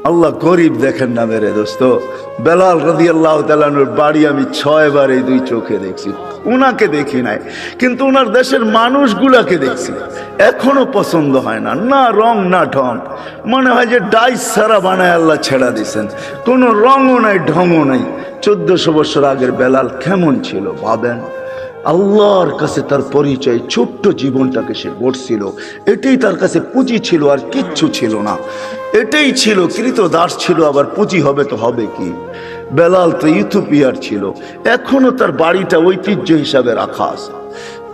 আল্লাহ গরিব দেখেন না মেরে দোস্ত। বেলাল রাদিয়াল্লাহু তাআলা আনহুর বাড়ি আমি 6 বার এই দুই চোখে দেখছি। উনাকে দেখি নাই, কিন্তু উনার দেশের মানুষগুলাকে দেখছি। এখনো পছন্দ হয় না, না রং না ঢং। মনে হয় যে ডাইস সারা বানায় আল্লাহ ছেড়া দিছেন, কোনো রঙও নাই ঢংও নাই। 1400 বছর আগের বেলাল কেমন ছিল ভাবেন। আল্লাহর কাছে তার পরিচয়, ছোট্ট জীবনটাকে সে গড়ছিল, এটাই তার কাছে পুঁজি ছিল, আর কিচ্ছু ছিল না। এটাই ছিল, কৃতদাস ছিল, আবার পুঁজি হবে তো হবে কি। বেলাল তো ইথিওপিয়ার ছিল, এখনো তার বাড়িটা ঐতিহ্য হিসাবে রাখা আছে।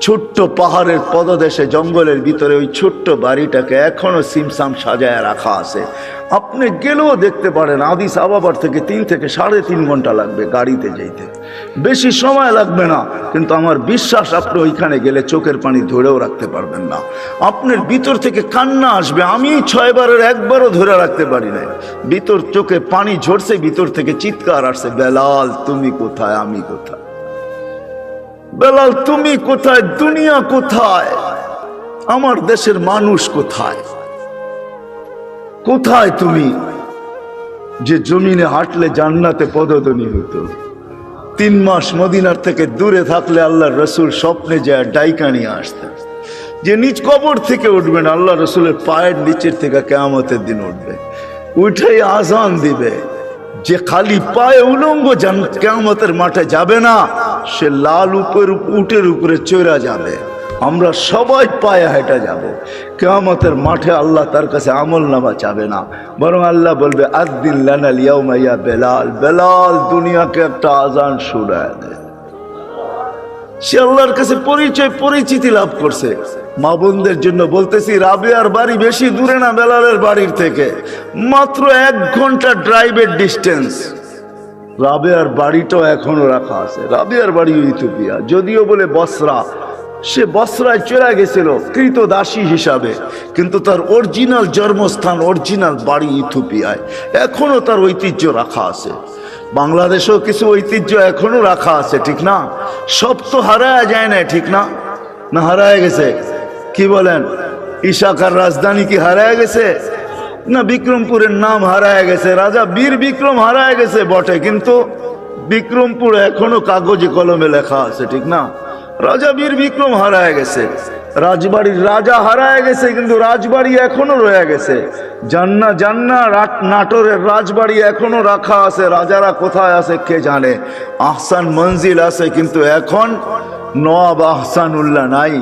ছোট্ট পাহাড়ের পদদেশে জঙ্গলের ভিতরে ওই ছোট্ট বাড়িটাকে এখনো সিমসাম সাজায় রাখা আছে। আপনি গেলেও দেখতে পারেন, আদিস আবাবার থেকে 3 থেকে 3.5 ঘন্টা লাগবে গাড়িতে যেতে, বেশি সময় লাগবে না। কিন্তু আমার বিশ্বাস আপনি ওইখানে গেলে চোখের পানি ধরেও রাখতে পারবেন না, আপনার ভিতর থেকে কান্না আসবে। আমি 6 বারের একবারও ধরে রাখতে পারি না, ভিতর চোখে পানি ঝরছে, ভিতর থেকে চিৎকার আসছে, বেলাল তুমি কোথায়, আমি কোথায়, বেলাল তুমি কোথায়, দুনিয়া কোথায়, আমার দেশের মানুষ কোথায়, কোথায় তুমি যে জমিনে হাঁটলে জান্নাতে পদধ্বনি হতো। 3 মাস মদিনার থেকে দূরে থাকলে আল্লাহর রসুল স্বপ্নে যায় ডাইকা নিয়ে আসতেন, যে নিজ কবর থেকে উঠবেন, আল্লাহ রসুলের পায়ের নিচের থেকে কিয়ামতের দিন উঠবে, উঠেই আজান দিবে। যে খালি পায়ে উলঙ্গ কিয়ামতের মাঠে যাবে না, সে লাল উটের উপরে চড়া যাবে। আমরা সবাই পায়ে হেঁটে যাব কিয়ামতের মাঠে। আল্লাহ তার কাছে আমল নামা চাবে না, বরং আল্লাহ বলবে আদ্দিন লানাল ইয়াউমা ইয়া বেলাল, বেলাল দুনিয়াকে একটা আজান শুনায় দে। সে আল্লাহর কাছে পরিচিতি লাভ করছে। মা বোনদের জন্য বলতেছি, রাবেয়ার বাড়ি বেশি দূরে না বেলালের বাড়ির থেকে, মাত্র 1 ঘন্টা ড্রাইভের ডিস্টেন্স। রাবেয়ার বাড়িটাও এখনো রাখা আছে। রাবেয়ার বাড়ি ইথিওপিয়া, যদিও বলে বসরা, সে বসরায় চলে গেছিল কৃতদাসী হিসাবে, কিন্তু তার অরিজিনাল জন্মস্থান, অরিজিনাল বাড়ি ইথিওপিয়ায়। এখনো তার ঐতিহ্য রাখা আছে। বাংলাদেশেও কিছু ঐতিহ্য এখনো রাখা আছে, ঠিক না? সব তো হারায় যায় না, ঠিক না? না হারায় গেছে? কি বলেন? ইশাকার রাজধানী কি হারায় গেছে? না, বিক্রমপুরের নাম হারায় গেছে, রাজা বীর বিক্রম হারায় গেছে বটে, কিন্তু বিক্রমপুর এখনো কাগজে কলমে লেখা আছে, ঠিক না? রাজা বীর বিক্রম হারায় গেছে, রাজবাড়ির রাজা হারায় গেছে, কিন্তু রাজবাড়ি এখনো রয়ে গেছে। জান্না নাটোরের রাজবাড়ি এখনো রাখা আছে, রাজারা কোথায় আছে কে জানে। আহসান মঞ্জিল আছে, কিন্তু এখন নওয়াব আহসানুল্লাহ নাই।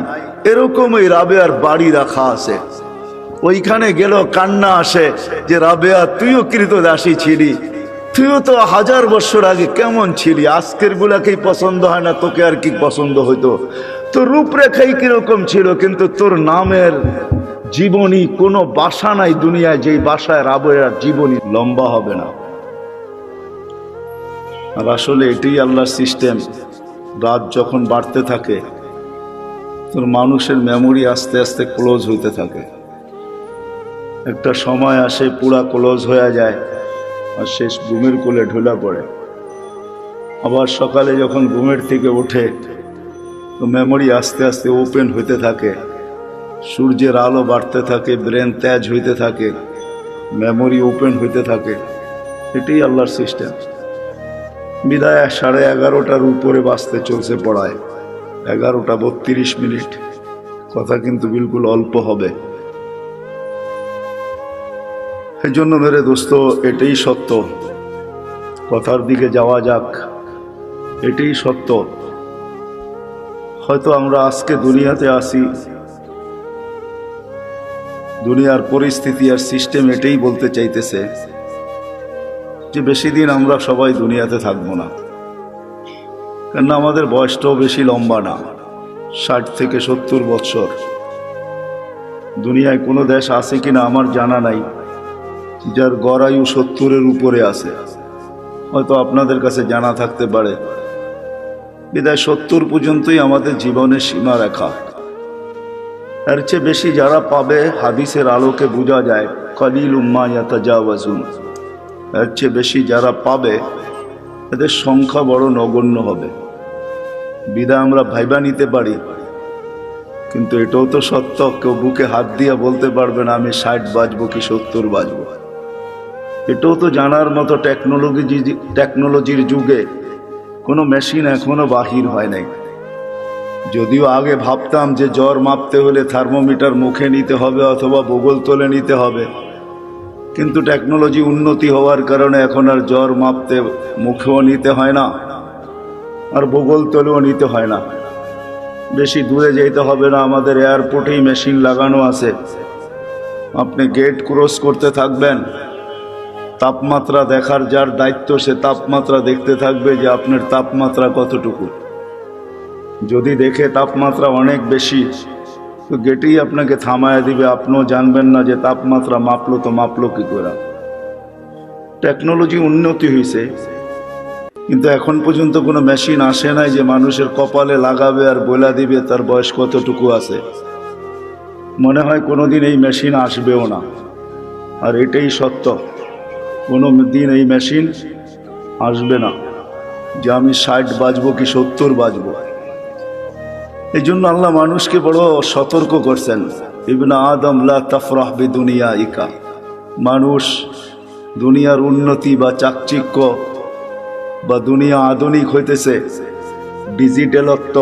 এরকমই রাবেয়ার বাড়ি রাখা আছে। ওইখানে গেল কান্না আসে যে রাবেয়া তুইও কৃতদাসী ছিলি, তুইও তো 1000 বছর আগে কেমন ছিলি, আজকের গুলাকেই পছন্দ হয় না, তোকে আর কি পছন্দ হইতো? তোর রূপরেখাই কিরকম ছিল, কিন্তু তোর নামের জীবনী কোনো বাসা নাই দুনিয়ায় যেই বাসায় রাবেয়ার জীবনী লম্বা হবে না। আর আসলে এটাই আল্লাহর সিস্টেম। রাত যখন বাড়তে থাকে, তোর মানুষের মেমোরি আস্তে আস্তে ক্লোজ হইতে থাকে। একটা সময় আসে পুরা ক্লোজ হয়ে যায়, আর শেষ ঘুমের কোলে ঢোলা পড়ে। আবার সকালে যখন ঘুমের থেকে ওঠে, তো মেমোরি আস্তে আস্তে ওপেন হইতে থাকে, সূর্যের আলো বাড়তে থাকে, ব্রেন তেজ হইতে থাকে, মেমোরি ওপেন হইতে থাকে। এটাই আল্লাহর সিস্টেম। বিদায় 11:30টার উপরে বাঁচতে চলছে পড়ায়, 11:32 কথা কিন্তু বিলকুল অল্প হবে। এই জন্য মেরে দোস্ত, এটাই সত্য। কথার দিকে যাওয়া যাক। এটাই সত্য। হয়তো আমরা আজকে দুনিয়াতে আসি, দুনিয়ার পরিস্থিতি আর সিস্টেম এটাই বলতে চাইতেছে যে বেশি দিন আমরা সবাই দুনিয়াতে থাকবো না। কেননা আমাদের বয়সটাও বেশি লম্বা না, 60 থেকে 70 বছর। দুনিয়ায় কোনো দেশ আছে কিনা আমার জানা নাই যার গড় আয়ু 70-এর উপরে আছে। হয়তো আপনাদের কাছে জানা থাকতে পারে। বিদায় 70 পর্যন্তই আমাদের জীবনের সীমারেখা। এর চেয়ে বেশি যারা পাবে, হাদিসের আলোকে বোঝা যায় কালিলুম মা ইয়াতাজাওয়াজুন, এর চেয়ে বেশি যারা পাবে এদের সংখ্যা বড় নগণ্য হবে। বিদায় আমরা ভাইবা নিতে পারি, কিন্তু এটাও তো সত্য, কেউ বুকে হাত দিয়ে বলতে পারবে না আমি 60 বাজবো কি 70 বাজবো। এটাও তো জানার মতো টেকনোলজির যুগে কোনো মেশিন এখনো বাহির হয় নাই। যদিও আগে ভাবতাম যে জ্বর মাপতে হলে থার্মোমিটার মুখে নিতে হবে অথবা বগল তলে নিতে হবে, কিন্তু টেকনোলজি উন্নতি হওয়ার কারণে এখন আর জ্বর মাপতে মুখেও নিতে হয় না, আর বগল তলেও নিতে হয় না। বেশি দূরে যেতে হবে না, আমাদের এয়ারপোর্টেই মেশিন লাগানো আছে। আপনি গেট ক্রস করতে থাকবেন, তাপমাত্রা দেখার যার দায়িত্ব সে তাপমাত্রা দেখতে থাকবে যে আপনার তাপমাত্রা কতটুকু। যদি দেখে তাপমাত্রা অনেক বেশি, তো গেটেই আপনাকে থামায় দিবে, আপনিও জানবেন না যে তাপমাত্রা মাপলো তো মাপলো কি করে। টেকনোলজি উন্নতি হয়েছে, কিন্তু এখন পর্যন্ত কোনো মেশিন আসে নাই যে মানুষের কপালে লাগাবে আর বলে দিবে তার বয়স কতটুকু আছে। মনে হয় কোনোদিন এই মেশিন আসবেও না, আর এটাই সত্য, কোনো দিন এই মেশিন আসবে না যে আমি 60 বাজবো কি 70 বাজবো। এই জন্য আল্লাহ মানুষকে বড় সতর্ক করছেন, ইবনে আদম লা তাফরাহ বিদুনিয়াইকা, মানুষ দুনিয়ার উন্নতি বা চাকচিক্য বা দুনিয়া আধুনিক হইতেছে, ডিজিটালত্ব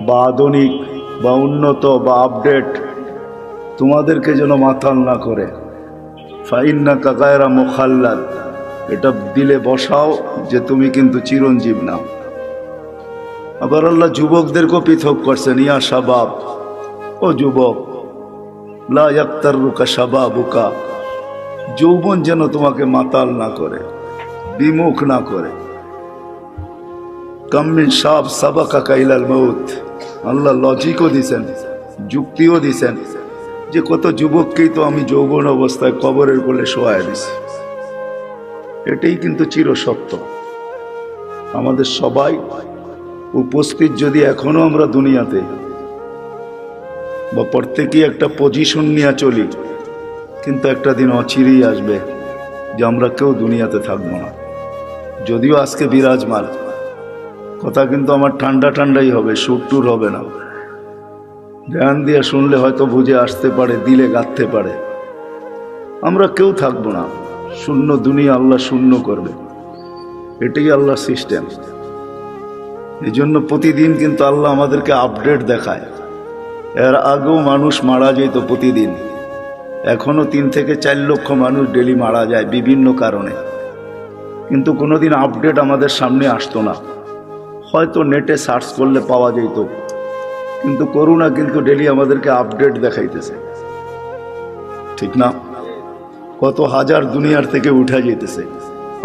বা আধুনিক বা উন্নত বা আপডেট তোমাদেরকে যেন মাতাল না করে। ফাইন্নাকা গায়রা মুখাল্লাদ, এটা দিলে বসাও যে তুমি কিন্তু চিরঞ্জীব না। আবার আল্লাহ যুবকদেরকেও পৃথক করছেন, ইয়া শাবাব, ও যুবক, লা ইয়াক্তাররুকা শাবাবুকা, যৌবন যেন তোমাকে মাতাল না করে, বিমুখ না করে। কাম মিন শাব সাবাকাকা ইলাল মউত, আল্লাহ লজিকও দিছেন, যুক্তিও দিছেন যে কত যুবককেই তো আমি যৌবন অবস্থায় কবরের কোলে শোয়ায় দিছি। এটাই কিন্তু চিরসত্য। আমাদের সবাই উপস্থিত যদি এখনো আমরা দুনিয়াতে বা প্রত্যেকেই একটা পজিশন নিয়ে চলি, কিন্তু একটা দিন অচিরেই আসবে যে আমরা কেউ দুনিয়াতে থাকবো না। যদিও আজকে বিরাজমান কথা, কিন্তু আমার ঠান্ডা ঠান্ডাই হবে, সুরটুর হবে না। ধ্যান দিয়ে শুনলে হয়তো বুঝে আসতে পারে, দিলে গাঁথতে পারে। আমরা কেউ থাকবো না, শূন্য দুনিয়া আল্লাহ শূন্য করবে, এটাই আল্লাহ সিস্টেম। এই জন্য প্রতিদিন কিন্তু আল্লাহ আমাদেরকে আপডেট দেখায়। এর আগেও মানুষ মারা যেত প্রতিদিন, এখনো 3 থেকে 4 লক্ষ মানুষ ডেলি মারা যায় বিভিন্ন কারণে, কিন্তু কোনোদিন আপডেট আমাদের সামনে আসতো না। হয়তো নেটে সার্চ করলে পাওয়া যেত, কিন্তু করোনা কিন্তু ডেলি আমাদেরকে আপডেট দেখাইতেছে, ঠিক না? কত হাজার দুনিয়ার থেকে উঠে যেতেছে।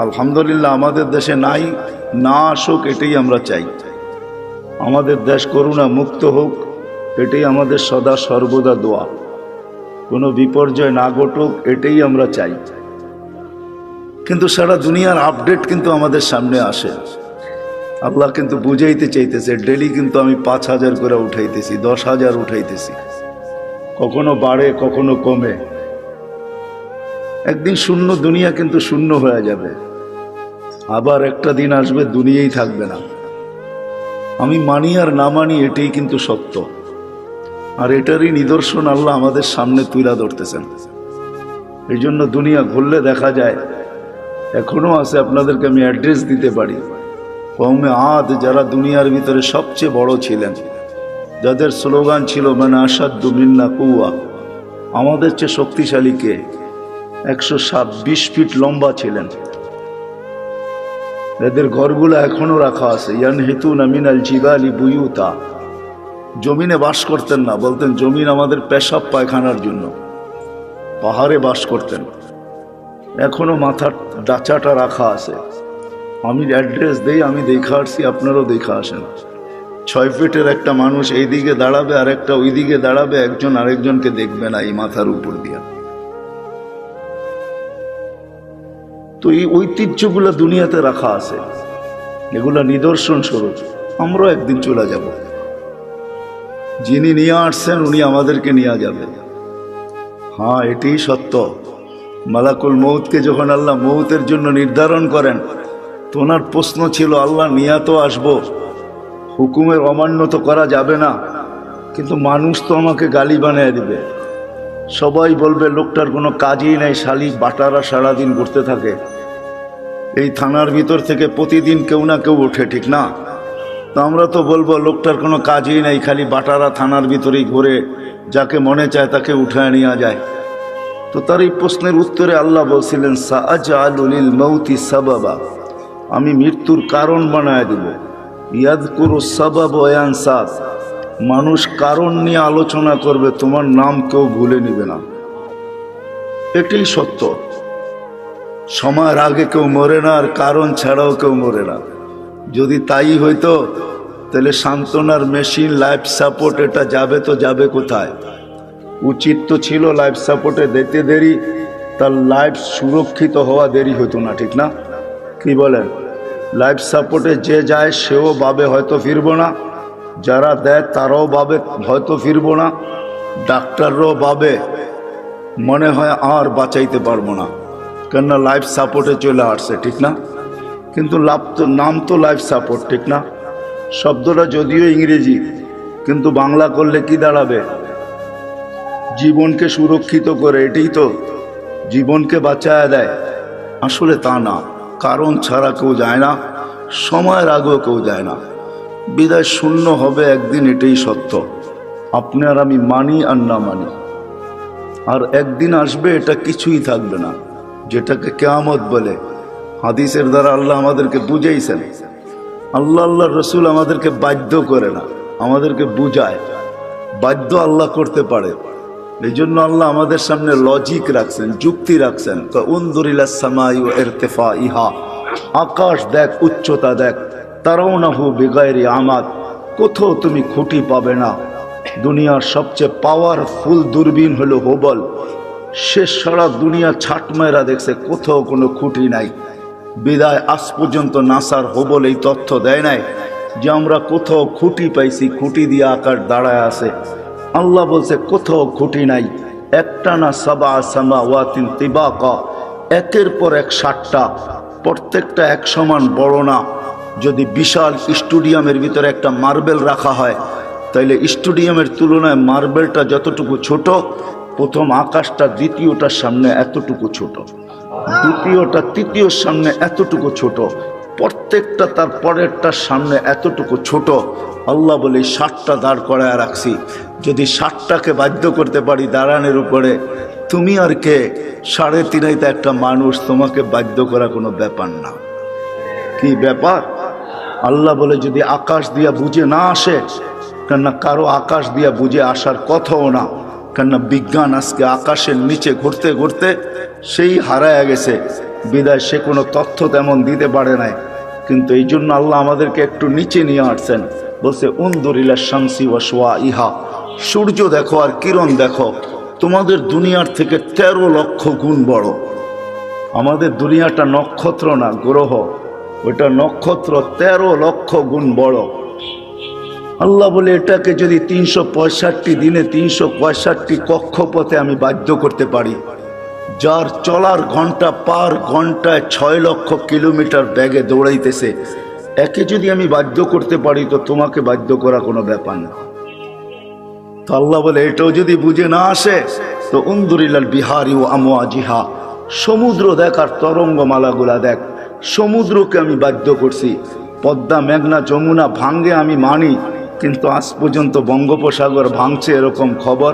আলহামদুলিল্লাহ আমাদের দেশে নাই, না আসুক এটাই আমরা চাই। আমাদের দেশ করোনা মুক্ত হোক, এটাই আমাদের সদা সর্বদা দোয়া। কোনো বিপর্যয় না ঘটুক, এটাই আমরা চাই। কিন্তু সারা দুনিয়ার আপডেট কিন্তু আমাদের সামনে আসে। আল্লাহ কিন্তু বুঝাইতে চাইতেছে, ডেলি কিন্তু আমি 5,000 করে উঠাইতেছি, 10,000 উঠাইতেছি, কখনো বাড়ে কখনো কমে। একদিন শূন্য দুনিয়া কিন্তু শূন্য হয়ে যাবে, আবার একটা দিন আসবে দুনিয়াই থাকবে না। আমি মানি আর না মানি, এটাই কিন্তু সত্য। আর এটারই নিদর্শন আল্লাহ আমাদের সামনে তুলে ধরতেছেন। এই জন্য দুনিয়া ঘুরলে দেখা যায় এখনো আছে। আপনাদেরকে আমি অ্যাড্রেস দিতে পারি। কওমে আদ যারা দুনিয়ার ভিতরে সবচেয়ে বড় ছিলেন, যাদের স্লোগান ছিল মানে আসাদ্দু মিন্না কুওয়া, আমাদের চেয়ে শক্তিশালী কে? 120 ফিট লম্বা ছিলেন। এদের ঘরগুলো এখনো রাখা আছে। ইয়ানহিতুনা মিনাল জিবালি বুয়ুতা, জমিনে বাস করতেন না, বলতেন জমিন আমাদের পেশাব পায়খানার জন্য। পাহাড়ে বাস করতেন, এখনো মাথার ডাচাটা রাখা আছে। আমি অ্যাড্রেস দেই, আমি দেখা আসছি, আপনারাও দেখা আসেন। 6 ফিটের একটা মানুষ এইদিকে দাঁড়াবে আর একটা ওইদিকে দাঁড়াবে, একজন আরেকজনকে দেখবে না এই মাথার উপর দিয়া। তো এই ঐতিহ্যগুলো দুনিয়াতে রাখা আছে, এগুলা নিদর্শন স্বরূপ। আমরাও একদিন চলে যাব, যিনি নিয়ে আসছেন উনি আমাদেরকে নিয়ে যাবেন। হ্যাঁ, এটাই সত্য। মালাকুল মৌতকে যখন আল্লাহ মৌতের জন্য নির্ধারণ করেন, তো ওনার প্রশ্ন ছিল, আল্লাহ নিয়া তো আসবো, হুকুমের অমান্য তো করা যাবে না, কিন্তু মানুষ তো আমাকে গালি বানিয়ে দিবে, সবাই বলবে লোকটার কোনো কাজই নেই, শালিক বাটারা সারাদিন ঘুরতে থাকে। এই থানার ভিতর থেকে প্রতিদিন কেউ না কেউ ওঠে, ঠিক না? তো আমরা তো বলবো লোকটার কোনো কাজই নেই, খালি বাটারা থানার ভিতরেই ঘুরে, যাকে মনে চায় তাকে উঠায় নিয়ে যায়। তো তার এই প্রশ্নের উত্তরে আল্লাহ বলছিলেন, সাআজআলু লিল মাউতি সাবাবা, আমি মৃত্যুর কারণ বানায় দিব। ইয়াযকুরু সাবাব ওয়া ইয়ানসাস, মানুষ কারণ নিয়ে আলোচনা করবে, তোমার নাম কেউ ভুলে নিবে না। এটাই সত্য। সময়ের আগে কেউ মরে না, আর কারণ ছাড়াও কেউ মরে না। যদি তাই হইতো তাহলে সান্ত্বনার মেশিন, লাইফ সাপোর্ট, এটা যাবে তো যাবে কোথায়? উচিত তো ছিল লাইফ সাপোর্টে দিতে দেরি, তার লাইফ সুরক্ষিত হওয়া দেরি হতো না, ঠিক না? কি বলেন? লাইফ সাপোর্টে যে যায় সেও ভাবে হয়তো ফিরবো না, যারা দেয় তারাও ভাবে হয়তো ফিরবো না, ডাক্তাররাও ভাবে মনে হয় আর বাঁচাইতে পারবো না, কেননা লাইফ সাপোর্টে চলে আসছে, ঠিক না? কিন্তু নাম তো লাইফ সাপোর্ট, ঠিক না? শব্দটা যদিও ইংরেজি, কিন্তু বাংলা করলে কি দাঁড়াবে? জীবনকে সুরক্ষিত করে, এটাই তো, জীবনকে বাঁচায় দেয়। আসলে তা না, কারণ ছাড়া কেউ যায় না, সময়ের আগেও কেউ যায় না। বিদায় শূন্য হবে একদিন, এটাই সত্য। আপনি আর আমি মানি আর না মানি, আর একদিন আসবে এটা কিছুই থাকবে না, যেটাকে কিয়ামত বলে। হাদিসের দ্বারা আল্লাহ আমাদেরকে বুঝাইছেন। আল্লাহর রসুল আমাদেরকে বাধ্য করে না, আমাদেরকে বুঝায়। বাধ্য আল্লাহ করতে পারে, এই জন্য আল্লাহ আমাদের সামনে লজিক রাখছেন, যুক্তি রাখছেন। উনজুরিলাস সামাই ওয়া ইরতিফাইহা, আকাশ দেখ, উচ্চতা দেখ। তারাউনাহু বিগাইরি আমাদ, কোথাও তুমি খুঁটি পাবে না। দুনিয়ার সবচেয়ে পাওয়ারফুল দূরবীন হলো হুবল, সে সারা দুনিয়া ছাট মেরা দেখছে, কোথাও কোনো খুঁটি নাই। বিদায় আজ পর্যন্ত নাসার হুবল এই তথ্য দেয় নাই যে আমরা কোথাও খুঁটি পাইছি, খুঁটি দিয়ে আকাশ দাঁড়ায় আছে। আল্লাহ বলছে কোথাও খুঁটি নাই। একটা না সাবা সামাওয়াতিন তিবাকা, একের পর এক 7টা, প্রত্যেকটা এক সমান বড় না। যদি বিশাল স্টেডিয়ামের ভিতরে একটা মার্বেল রাখা হয়, তাইলে স্টেডিয়ামের তুলনায় মার্বেলটা যতটুকু ছোট, প্রথম আকাশটা দ্বিতীয়টার সামনে এতটুকু ছোট, দ্বিতীয়টা তৃতীয়র সামনে এতটুকু ছোট, প্রত্যেকটা তার পরেরটার সামনে এতটুকু ছোট। আল্লাহ বলে 7টা দাঁড় করায় রাখছি। যদি 7টাকে বাধ্য করতে পারি দাঁড়ানোর উপরে, তুমি আর কে? 3.5 একটা মানুষ, তোমাকে বাধ্য করা কোনো ব্যাপার না। কি ব্যাপার? আল্লাহ বলে যদি আকাশ দিয়া বুঝে না আসে, কেননা কারো আকাশ দিয়া বুঝে আসার কথাও না, কেননা বিজ্ঞান আজকে আকাশের নিচে ঘুরতে ঘুরতে সেই হারায় গেছে। বিদায় সে কোনো তথ্য তেমন দিতে পারে নাই। কিন্তু এই জন্য আল্লাহ আমাদেরকে একটু নিচে নিয়ে আসছেন। বলছে উনজুরিলা শামসি ওয়া শুআইহা, সূর্য দেখো আর কিরণ দেখো, তোমাদের দুনিয়ার থেকে 13 লক্ষ গুণ বড়। আমাদের দুনিয়াটা নক্ষত্র না গ্রহ, ওইটা নক্ষত্র 13 লক্ষ গুণ বড়। আল্লাহ বলে এটাকে যদি 365 দিনে 365 কক্ষপথে আমি বাধ্য করতে পারি, যার চলার ঘন্টা পার ঘন্টায় 6 লক্ষ কিলোমিটার বেগে দৌড়াইতেছে, একে যদি আমি বাধ্য করতে পারি, তো তোমাকে বাধ্য করা কোনো ব্যাপার না। তো আল্লাহ বলে এটাও যদি বুঝে না আসে, তো উনজুরিলাল বিহারি ও আমওয়াজিহা, সমুদ্র দেখ আর তরঙ্গমালাগুলা দেখ। সমুদ্রকে আমি বাধ্য করছি। পদ্মা, মেঘনা, যমুনা ভাঙ্গে আমি মানি, কিন্তু আজ পর্যন্ত বঙ্গোপসাগর ভাঙছে এরকম খবর,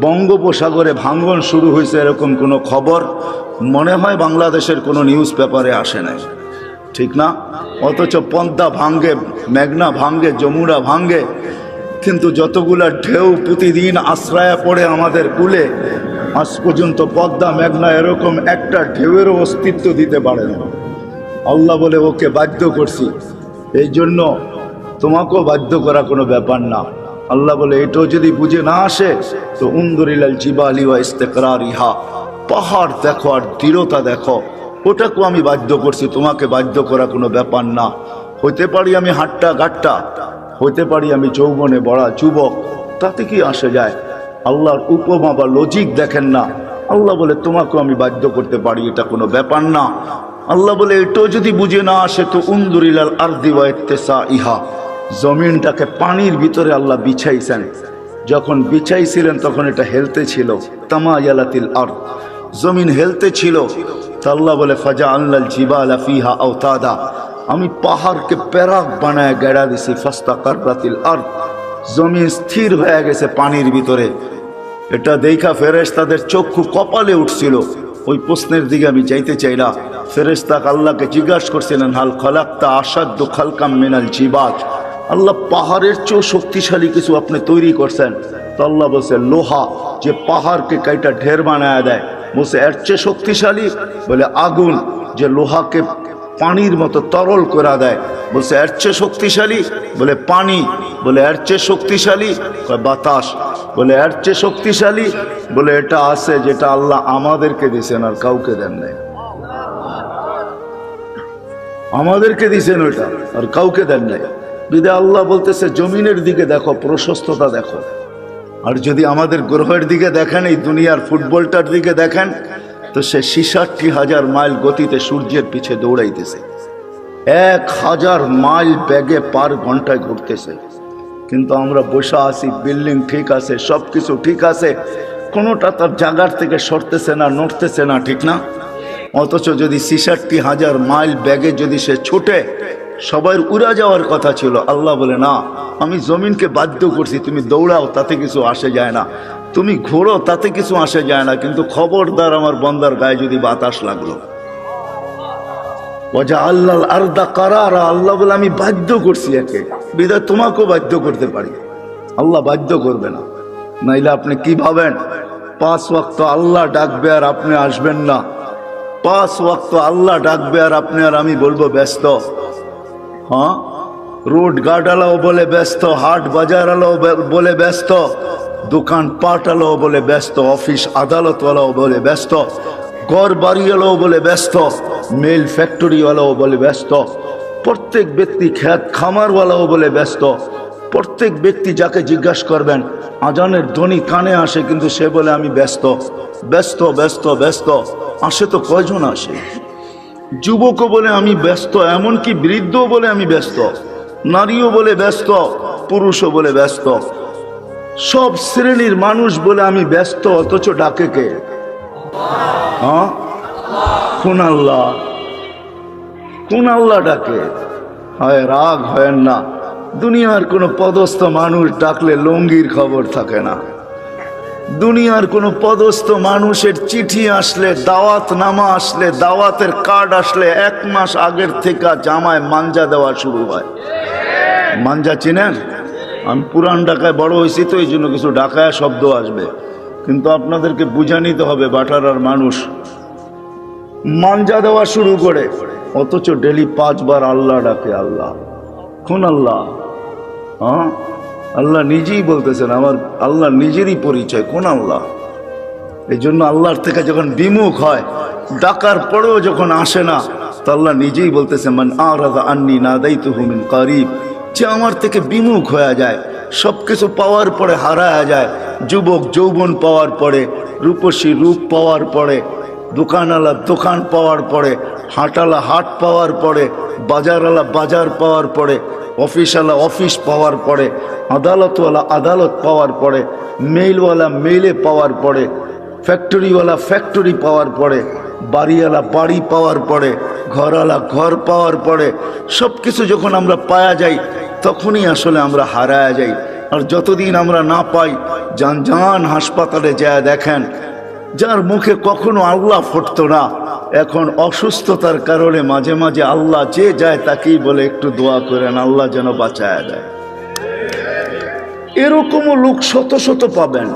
বঙ্গোপসাগরে ভাঙ্গন শুরু হয়েছে এরকম কোনো খবর মনে হয় বাংলাদেশের কোনো নিউজ পেপারে আসে নাই, ঠিক না? অথচ পদ্মা ভাঙ্গে, মেঘনা ভাঙ্গে, যমুনা ভাঙ্গে, কিন্তু যতগুলা ঢেউ প্রতিদিন আশ্রয়া পড়ে আমাদের কূলে, আজ পর্যন্ত পদ্মা, মেঘনা এরকম একটা ঢেউয়েরও অস্তিত্ব দিতে পারে না। আল্লাহ বলে ওকে বাধ্য করছি, এই জন্য তোমাকেও বাধ্য করা কোনো ব্যাপার না। আল্লাহ বলে এটাও যদি বুঝে না আসে, তো উনজুরিলাল জিবালি ওয়া ইস্তিকরারিহা, পাহাড় দেখো আর দৃঢ়তা দেখো, ওটাকেও আমি বাধ্য করছি, তোমাকে বাধ্য করা কোনো ব্যাপার না। হইতে পারি আমি হাট্টা গাট্টা, হইতে পারি আমি যৌবনে বড়া যুবক, তাতে কি আসে যায়? আল্লাহর উপমা বা লজিক দেখেন না। আল্লাহ বলে তোমাকেও আমি বাধ্য করতে পারি, এটা কোনো ব্যাপার না। আল্লাহ বলে এটাও যদি বুঝে না আসে, তো উনজুরিলাল আরদি ওয়া ইত্তিসাইহা, জমিনটাকে পানির ভিতরে আল্লাহ বিছাইছেন। যখন বিছাইছিলেন তখন এটা হেলতে ছিল, তামায়ালাতিল আরদ, জমিন হেলতে ছিল। তা আল্লাহ বলে ফাজআলনাল জিবালা ফিহা আওতাদা, আমি পাহাড়কে প্যারাক বানায় গেড়া দিছি। ফাস্তাকাররাতিল আরদ, জমিন স্থির হয়ে গেছে পানির ভিতরে। এটা দেখা ফেরেশতাদের চক্ষু কপালে উঠছিল। ওই প্রশ্নের দিকে আমি যাইতে চাই না। ফেরেশতা আল্লাহকে জিজ্ঞাসা করছিলেন, হাল খলাকতা আসাদ্দু খালকাম মিনাল জিবাল, আল্লাহ পাহাড়ের চেয়েও শক্তিশালী কিছু আপনি তৈরি করছেন? তো আল্লাহ বলছে লোহা, যে পাহাড়কে কাইটা ঢের বানায় দেয়। বলছে এর চেয়ে শক্তিশালী? বলে আগুন, যে লোহাকে পানির মতো তরল করে দেয়। বলছে এর চেয়ে শক্তিশালী? বলে পানি। বলে এর চেয়ে শক্তিশালী? বাতাস। বলে এর চেয়ে শক্তিশালী? বলে এটা আছে যেটা আল্লাহ আমাদেরকে দিয়েছেন আর কাউকে দেন নাই। আমাদেরকে দিয়েছেন ওইটা আর কাউকে দেন নাই। বিধায় আল্লাহ বলতেছে জমিনের দিকে দেখো, প্রশস্ততা দেখো। আর যদি আমাদের গ্রহের দিকে দেখেন, এই দুনিয়ার ফুটবলটার দিকে দেখেন, তো সে 66,000 মাইল গতিতে সূর্যের পিছে দৌড়াইতেছে, 1000 মাইল বেগে পার ঘন্টায় ঘুরতেছে। কিন্তু আমরা বসে আছি, বিল্ডিং ঠিক আছে, সব কিছু ঠিক আছে, কোনোটা তার জায়গার থেকে সরতেছে না, নড়তেছে না, ঠিক না? অথচ যদি 66,000 মাইল বেগে যদি সে ছুটে, সবার উড়া যাওয়ার কথা ছিল। আল্লাহ বলে না, আমি জমিনকে বাধ্য করছি, তুমি দৌড়াও, তাতে কিছু আসে যায় না, তুমি ঘোরো, তাতে কিছু আসে যায় না, কিন্তু খবরদার আমার বন্দার গায়ে যদি বাতাস লাগলো। ওয়াজআলনাল আরদা কারারা, আল্লাহ বলে আমি বাধ্য করছি একে, বিধায় তোমাকেও বাধ্য করতে পারি। আল্লাহ বাধ্য করবে না। নাইলে আপনি কি ভাবেন 5 ওয়াক্ত আল্লাহ ডাকবে আর আপনি আসবেন না? 5 ওয়াক্ত আল্লাহ ডাকবে আর আপনি আর আমি বলবো ব্যস্ত? হ্যাঁ, রোড গার্ডওয়ালাও বলে ব্যস্ত, হাট বাজারওয়ালাও বলে ব্যস্ত, দোকান পাটওয়ালাও বলে ব্যস্ত, অফিস আদালতওয়ালাও বলে ব্যস্ত, ঘর বাড়িওয়ালাও বলে ব্যস্ত, মিল ফ্যাক্টরিওয়ালাও বলে ব্যস্ত, প্রত্যেক ব্যক্তি খেত খামারওয়ালাও বলে ব্যস্ত। প্রত্যেক ব্যক্তি যাকে জিজ্ঞাসা করবেন, আজানের ধ্বনি কানে আসে, কিন্তু সে বলে আমি ব্যস্ত, ব্যস্ত, ব্যস্ত, ব্যস্ত। আসে তো কয়জন আসে? যুবকও বলে আমি ব্যস্ত, এমনকি বৃদ্ধও বলে আমি ব্যস্ত, নারীও বলে ব্যস্ত, পুরুষও বলে ব্যস্ত, সব শ্রেণীর মানুষ বলে আমি ব্যস্ত। অথচ ডাকে কে? হ্যাঁ, কোন আল্লাহ? কোন আল্লাহ ডাকে? হয় রাগ হয় না, দুনিয়ার কোনো পদস্থ মানুষ ডাকলে লঙ্গির খবর থাকে না। দুনিয়ার কোনো পদস্থ মানুষের চিঠি আসলে, দাওয়াত নামা আসলে, দাওয়াতের কার্ড আসলে 1 মাস আগের থেকে জামায় মাঞ্জা দেওয়া শুরু হয়। মাঞ্জা চিনেন? আমি পুরান ঢাকায় বড় হয়েছি তো এই জন্য কিছু ঢাকায় শব্দ আসবে, কিন্তু আপনাদেরকে বুঝা নিতে হবে। বাটারার মানুষ মাঞ্জা দেওয়া শুরু করে, অথচ ডেলি 5 বার আল্লাহ ডাকে। আল্লাহ, কোন আল্লাহ? হ্যাঁ, আল্লাহ নিজেই বলতেছেন, আমার আল্লাহ নিজেরই পরিচয়, কোন আল্লাহ? এই জন্য আল্লাহর থেকে যখন বিমুখ হয়, ডাকার পরেও যখন আসে না, তো আল্লাহ নিজেই বলতেছে মান আরাদা আন্নি নাদাইতুহু মিন কারিব, যে আমার থেকে বিমুখ হয়ে যায়, সব কিছু পাওয়ার পরে হারায়া যায়। যুবক যৌবন পাওয়ার পরে, রূপসী রূপ পাওয়ার পরে, দোকানওয়ালা দোকান পাওয়ার পরে, হাটওয়ালা হাট পাওয়ার পরে, বাজারওয়ালা বাজার পাওয়ার পরে, অফিসওয়ালা অফিস পাওয়ার পরে, আদালতওয়ালা আদালত পাওয়ার পরে, মেইলওয়ালা মেইলে পাওয়ার পরে, ফ্যাক্টরিওয়ালা ফ্যাক্টরি পাওয়ার পরে, বাড়িওয়ালা বাড়ি পাওয়ার পরে, ঘরওয়ালা ঘর পাওয়ার পরে, সব কিছু যখন আমরা পাওয়া যাই, তখনই আসলে আমরা হারায়া যাই। আর যতদিন আমরা না পাই, যান হাসপাতালে যায় দেখেন, যার মুখে কখনো আল্লাহ ফুটতো না, এখন অসুস্থতার কারণে মাঝে মাঝে আল্লাহ যে যায় তাকেই বলে একটু দোয়া করেন, আল্লাহ যেন বাঁচায়া দেয়। এরকমও লোক শত শত পাবেন।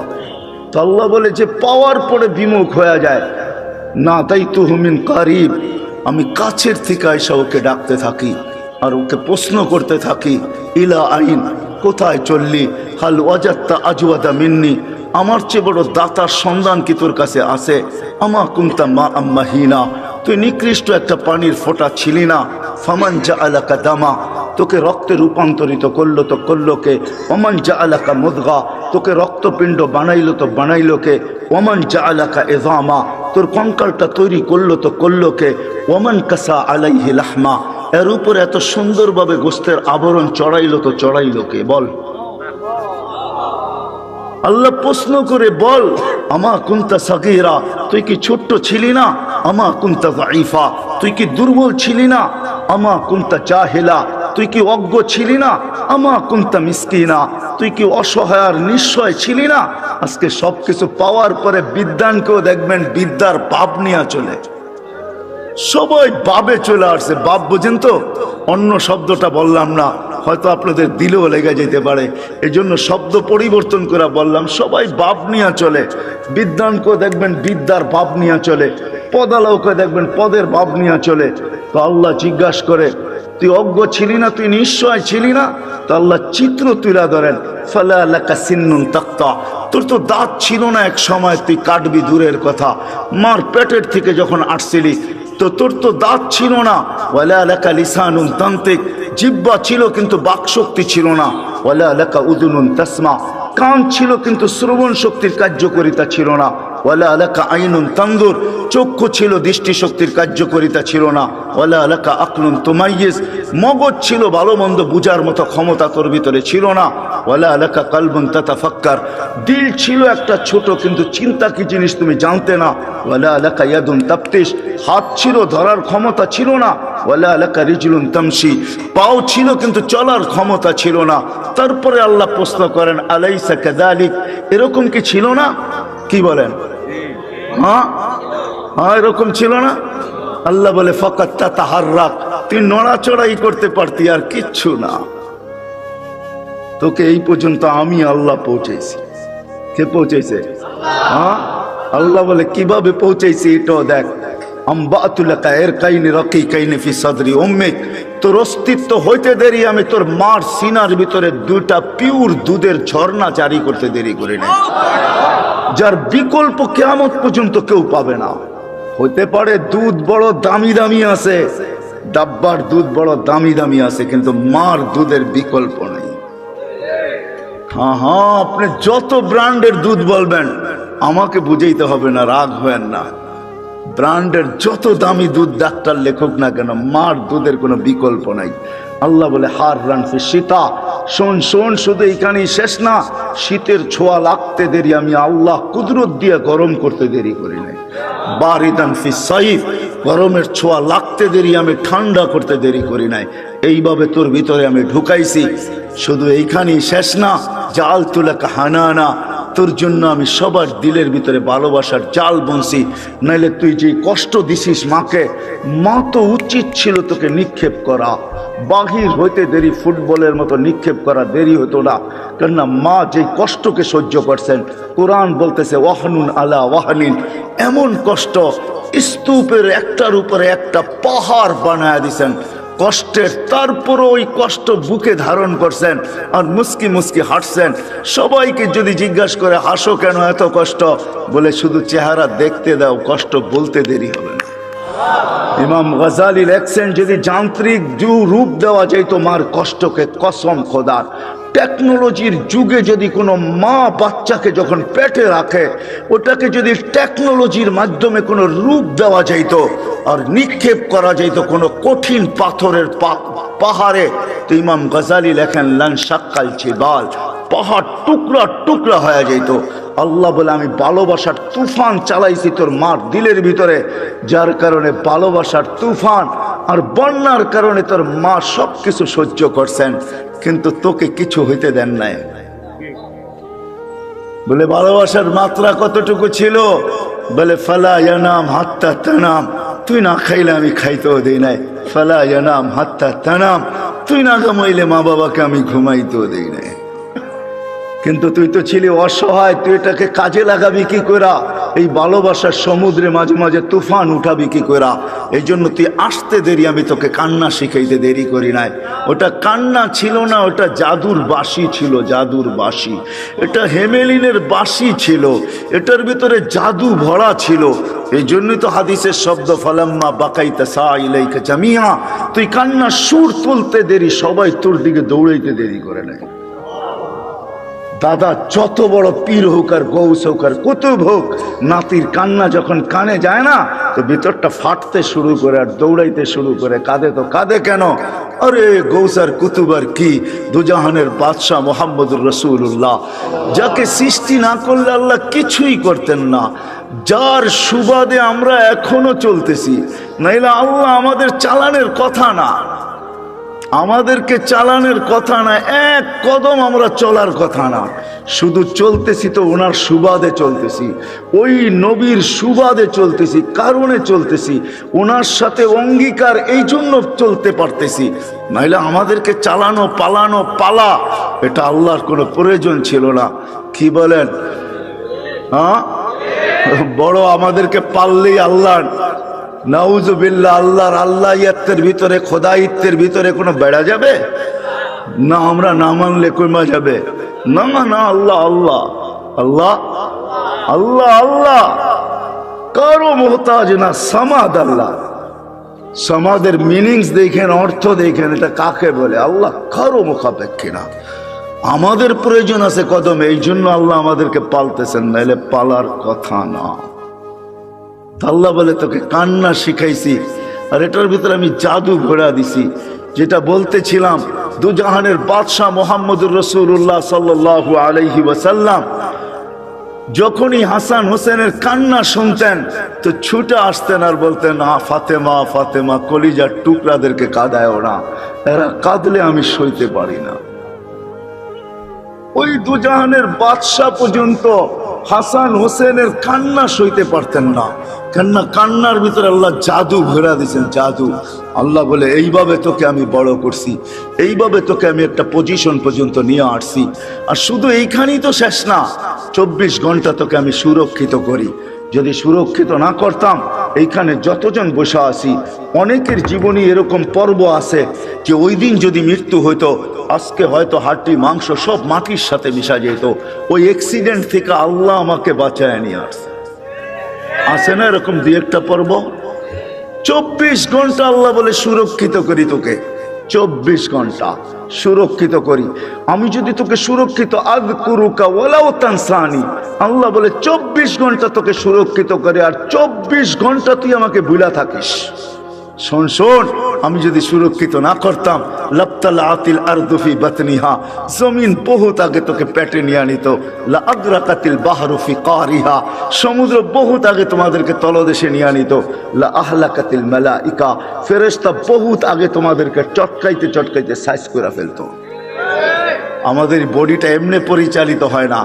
তো আল্লাহ বলে যে পাওয়ার পরে বিমুখ হয়ে যায়, না তাই তো হুমিন কারিব, আমি কাছের থেকে এসে ওকে ডাকতে থাকি আর ওকে প্রশ্ন করতে থাকি, ইলা আইন, কোথায় চললি, হাল ওয়াজাত্তা আজওয়াদা মিন্নি, আমার চেয়ে বড় দাতার সন্ধান কি তোর কাছে আছে? আমা কুনতা মা আম্মাহিনা, তুই নিকৃষ্ট একটা পানির ফোঁটা ছিলি না। ফামান জাআলাকা দামা, তোকে রক্তে রূপান্তরিত করলো তো করলো কে? ওমান জাআলাকা মুদগা, তোকে রক্তপিণ্ড বানাইলো তো বানাইলো কে? ওমান জাআলাকা ইযামা, তোর কঙ্কালটা তৈরি করলো তো করলো কে? ওমান কাসা আলাইহি লাহমা, এর উপর এত সুন্দরভাবে গোস্তের আবরণ চড়াইলো তো চড়াইলো কে? বল। আল্লাহ প্রশ্ন করে বল, আমা কুনতা সাগীরা, তুই কি ছোট্ট ছিলি না? আমা কুনতা যায়ীফা, তুই কি দুর্বল ছিলি না? আমা কুনতা জাহিলা, তুই কি অজ্ঞ ছিলি না? আমা কুনতা মিসকিনা, তুই কি অসহায় আর নিঃস্বয় ছিলি না? আজকে সবকিছু পাওয়ার পরে বিদ্যানকেও দেখবেন বিদ্যার বাপ নিয়ে চলে, সবাই বাবে চলে আসছে। বাপ বোঝেন তো, অন্য শব্দটা বললাম না, হয়তো আপনাদের দিলেও লেগে যেতে পারে, এই জন্য শব্দ পরিবর্তন করে বললাম। সবাই বাপ নিয়ে চলে, বিদ্যানকেও দেখবেন বিদ্যার বাপ নিয়ে চলে, পদালকে দেখবেন পদের বাপ নিয়ে চলে। তো আল্লাহ জিজ্ঞাসা করে, তুই অজ্ঞ ছিলি না, তুই নিশ্চয় ছিলি না? তো আল্লাহ চিত্র তুলে ধরেন, ফালা লাকা সিন্নুন তাক্তা, তোর তো দাঁত ছিল না এক সময়, তুই কাটবি দূরের কথা, মার পেটের থেকে যখন আসছিলি তো তোর তো দাঁত ছিল না। ওয়ালা লাকা লিসানুন তান্তিক, জিহ্বা ছিল কিন্তু বাকশক্তি ছিল না। ওয়ালা লাকা উযুনুন তাসমা, কান ছিল কিন্তু শ্রবণ শক্তির কার্যকারিতা ছিল না। ওয়ালা লাকা আইনুন তানজুর, চক্ষু ছিল দৃষ্টিশক্তির কার্যকারিতা ছিল না। ওয়ালা লাকা আকলুন তুমাইয়িজ, মগজ ছিল ভালো মন্দ বুঝার মতো ক্ষমতা তোর ভিতরে ছিল না। ওয়ালা লাকা কলবুন তাতাফাক্কার, দিল ছিল একটা ছোট কিন্তু চিন্তা কি জিনিস তুমি জানতে না। ওয়ালা লাকা ইয়াদুন তাফতিশ, হাত ছিল ধরার ক্ষমতা ছিল না। ওয়ালা লাকা রিজলুন তামশি, পাও ছিল কিন্তু চলার ক্ষমতা ছিল না। তারপরে আল্লাহ প্রশ্ন করেন, আলাইসা কাযালিক, এরকম কি ছিল না? কি বলেন? হ্যাঁ হ্যাঁ, এরকম ছিল না? আল্লাহ বলে, ফাকাত তাতাহাররাক, তুই নড়াচড়াই করতে পারতি, আর কিচ্ছু না। তোকে এই পর্যন্ত আমি আল্লাহ পৌঁছেছি। কে পৌঁছেছে? হ্যাঁ, আল্লাহ বলে কিভাবে পৌঁছেছি এটাও দেখ। আম্বাতুলাকা ইরকাইনি রাকিকাইনি ফি সাদরি উম্মিক, তোর অস্তিত্ব হইতে দেরি আমি তোর মার সিনার ভিতরে দুইটা পিওর দুধের ঝর্ণা জারি করতে দেরি করি না, যার বিকল্প কিয়ামত পর্যন্ত কেউ পাবে না। হতে পারে দুধ বড় দামি দামি আছে, ডাব্বার দুধ বড় দামি দামি আছে, কিন্তু মার দুধের বিকল্প নেই। হ্যাঁ হ্যাঁ, আপনি যত ব্র্যান্ডের দুধ বলবেন আমাকে বুঝাইতে হবে না, রাগ হবেন না। ব্র্যান্ডের যত দামি দুধ ডাক্তার লেখক না কেন, মার দুধের কোনো বিকল্প নাই। আল্লাহ বলে, হার রান ফি শীতা, শোন শোন, শুধু এইখানেই শেষ না, শীতের ছোঁয়া লাগতে দেরি আমি আল্লাহ কুদরত দিয়ে গরম করতে দেরি করি নাই। বারিদান ফি সাইফ, গরমের ছোঁয়া লাগতে দেরি আমি ঠান্ডা করতে দেরি করি নাই। এইভাবে তোর ভিতরে আমি ঢুকাইছি। শুধু এইখানেই শেষ না, জাল তুলাকা হানানা, তোর জন্য আমি সবার দিলের ভিতরে ভালোবাসার জাল বুনছি। নাইলে তুই যে কষ্ট দিছিস মাকে, মা তো উচিত ছিল তোকে নিক্ষেপ করা, বাহির হইতে দেরি ফুটবলের মতো নিক্ষেপ করা দেরি হতো না। কেননা মা যে কষ্টকে সহ্য করছেন, কোরআন বলতেছে ওয়াহনুন আলা ওয়াহনিন, এমন কষ্ট স্তূপের একটার উপরে একটা পাহাড় বানায় দিছেন কষ্টের, তারপরও ওই কষ্ট বুকে ধারণ করছেন আর মুস্কি মুস্কি হাঁটছেন। সবাইকে যদি জিজ্ঞাসা করে হাসো কেন এত কষ্ট, বলে শুধু চেহারা দেখতে দাও, কষ্ট বলতে দেরি হবে না। ইমাম গজালি লেখছেন, যদি যান্ত্রিক রূপ দেওয়া যাইতো মার কষ্টকে, কসম খোদার, টেকনোলজির যুগে যদি কোনো মা বাচ্চাকে যখন পেটে রাখে, ওটাকে যদি টেকনোলজির মাধ্যমে কোনো রূপ দেওয়া যাইত আর নিক্ষেপ করা যাইত কোনো কঠিন পাথরের পাহাড়ে, তো ইমাম গজালি লেখেন, লান শাক্কাল জিবাল, পাহাড় টুকরা টুকরা হয়ে যাইত। আল্লাহ বলে, আমি ভালোবাসার তুফান চালাইছি তোর মার দিলের ভিতরে, যার কারণে ভালোবাসার তুফান আর বন্যার কারণে তোর মা সব কিছু সহ্য করছেন, কিন্তু তোকে কিছু হইতে দেন নাই। বলে ভালোবাসার মাত্রা কতটুকু ছিল? বলে ফালা ইয়ানাম হাত্তা তানাম, তুই না খাইলে আমি খাইতেও দেই নাই। ফালা ইয়ানাম হাত্তা তানাম, তুই না ঘুমাইলে মা বাবাকে আমি ঘুমাইতেও দেই নাই। কিন্তু তুই তো ছিলি অসহায়, তুই এটাকে কাজে লাগাবি কি করা? এই ভালোবাসার সমুদ্রে মাঝে মাঝে তুফান উঠাবি কি করা? এই জন্য তুই আসতে দেরি, আমি তোকে কান্না শিখাইতে দেরি করি নাই। ওটা কান্না ছিল না, ওটা জাদুর বাঁশি ছিল, জাদুর বাঁশি। এটা হেমেলিনের বাঁশি ছিল, এটার ভিতরে জাদু ভরা ছিল। এই জন্যই তো হাদিসের শব্দ, ফালাম্মা বাকাইতা সাইলাইকা জামিয়া, তুই কান্না সুর তুলতে দেরি, সবাই তোর দিকে দৌড়াইতে দেরি করে নাই। দাদা যত বড় পীর হোক আর গৌস হোক আর কুতুব হোক, নাতির কান্না যখন কানে যায় না তো ভিতরটা ফাটতে শুরু করে আর দৌড়াইতে শুরু করে। কাঁদে তো কাঁদে কেন? আরে গৌস আর কুতুব আর কি, দুজাহানের বাদশাহ মোহাম্মদুর রসুল্লাহ, যাকে সৃষ্টি না করলে আল্লাহ কিছুই করতেন না, যার সুবাদে আমরা এখনো চলতেছি। নাইলে আল্লাহ আমাদের চালানের কথা না, আমাদেরকে চালানের কথা না, এক কদম আমরা চলার কথা না, শুধু চলতেছি তো ওনার সুবাদে চলতেছি, ওই নবীর সুবাদে চলতেছি, কারণে চলতেছি, ওনার সাথে অঙ্গীকার, এই জন্য চলতে পারতেছি। নাইলে আমাদেরকে চালানো পালানো পালা এটা আল্লাহর কোনো প্রয়োজন ছিল না। কি বলেন? হ্যাঁ, বড় আমাদেরকে পাললেই আল্লাহ, নাউজুবিল্লাহ, আল্লাহর আল্লাহিয়াতের ভিতরে, খোদাইত্বের ভিতরে কোনো বেড়া যাবে না? আমরা না মানলে কমা যাবে না? না, আল্লাহ আল্লাহ আল্লাহ আল্লাহ আল্লাহ, কারো মোহতাজ না, সামাদ আল্লাহ। সমাদের মিনিংস দেখেন, অর্থ দেখেন, এটা কাকে বলে? আল্লাহ কারো মুখাপেক্ষী না। আমাদের প্রয়োজন আছে কদমে, এই জন্য আল্লাহ আমাদেরকে পালতেছেন, নাইলে পালার কথা না। আল্লাহ বলে তোকে কান্না শিখাইছি, আর এটার ভিতরে আমি জাদু ঘোরা দিছি। যেটা বলতেছিলাম, দুজাহানের বাদশাহ মোহাম্মদুর রসুল্লাহ সাল্লাল্লাহু আলাইহি ওয়াসাল্লাম যখনই হাসান হোসেনের কান্না শুনতেন তো ছুটে আসতেন আর বলতেন, ফাতেমা ফাতেমা, কলিজার টুকরাদেরকে কাঁদায় ওরা, এরা কাঁদলে আমি সইতে পারি না। ওই দুজাহানের বাদশাহ পর্যন্ত হাসান হোসেনের কান্না সইতে পারতেন না। কান্নার ভিতরে আল্লাহ জাদু ঘোরা দিয়েছেন, জাদু। আল্লাহ বলে এইভাবে তোকে আমি বড় করছি, এইভাবে তোকে আমি একটা পজিশন পর্যন্ত নিয়ে আসছি। আর শুধু এইখানেই তো শেষ না, 24 ঘন্টা তোকে আমি সুরক্ষিত করি। যদি সুরক্ষিত না করতাম, এইখানে যতজন বসে আছি অনেকের জীবনী এরকম পর্ব আছে যে ওই দিন যদি মৃত্যু হইতো, আজকে হয়তো হাড্ডি মাংস সব মাটির সাথে মিশা যেত। ওই অ্যাক্সিডেন্ট থেকে আল্লাহ আমাকে বাঁচায় নিয়ে আসছে। আছে না এরকম দুই একটা পর্ব? 24 ঘন্টা আল্লাহ বলে সুরক্ষিত করি তোকে, 24 ঘন্টা সুরক্ষিত করি। আমি যদি তোকে সুরক্ষিত আযকুরুকা ওয়ালাউ তানসানি, আল্লাহ বলে 24 ঘন্টা তোকে সুরক্ষিত করে, আর 24 ঘন্টা তুই আমাকে ভুলা থাকিস। শোন শোন, আমি যদি সুরক্ষিত না করতাম, লাবতালাতিল আরদু ফি বাতনিহা, জমিন বহুত আগে তোকে পেটে নিয়ে নিত, লা আদরাকাতিল বাহরু ফি কারিহা, সমুদ্র বহুত আগে তোমাদেরকে তলদেশে নিয়ে নিত, লা আহলাকাতিল মালাইকা, ফেরেশতা বহুত আগে তোমাদেরকে চটকাইতে চটকাইতে সাইজ করে ফেলতো। আমাদের বডিটা এমনি পরিচালিত হয় না।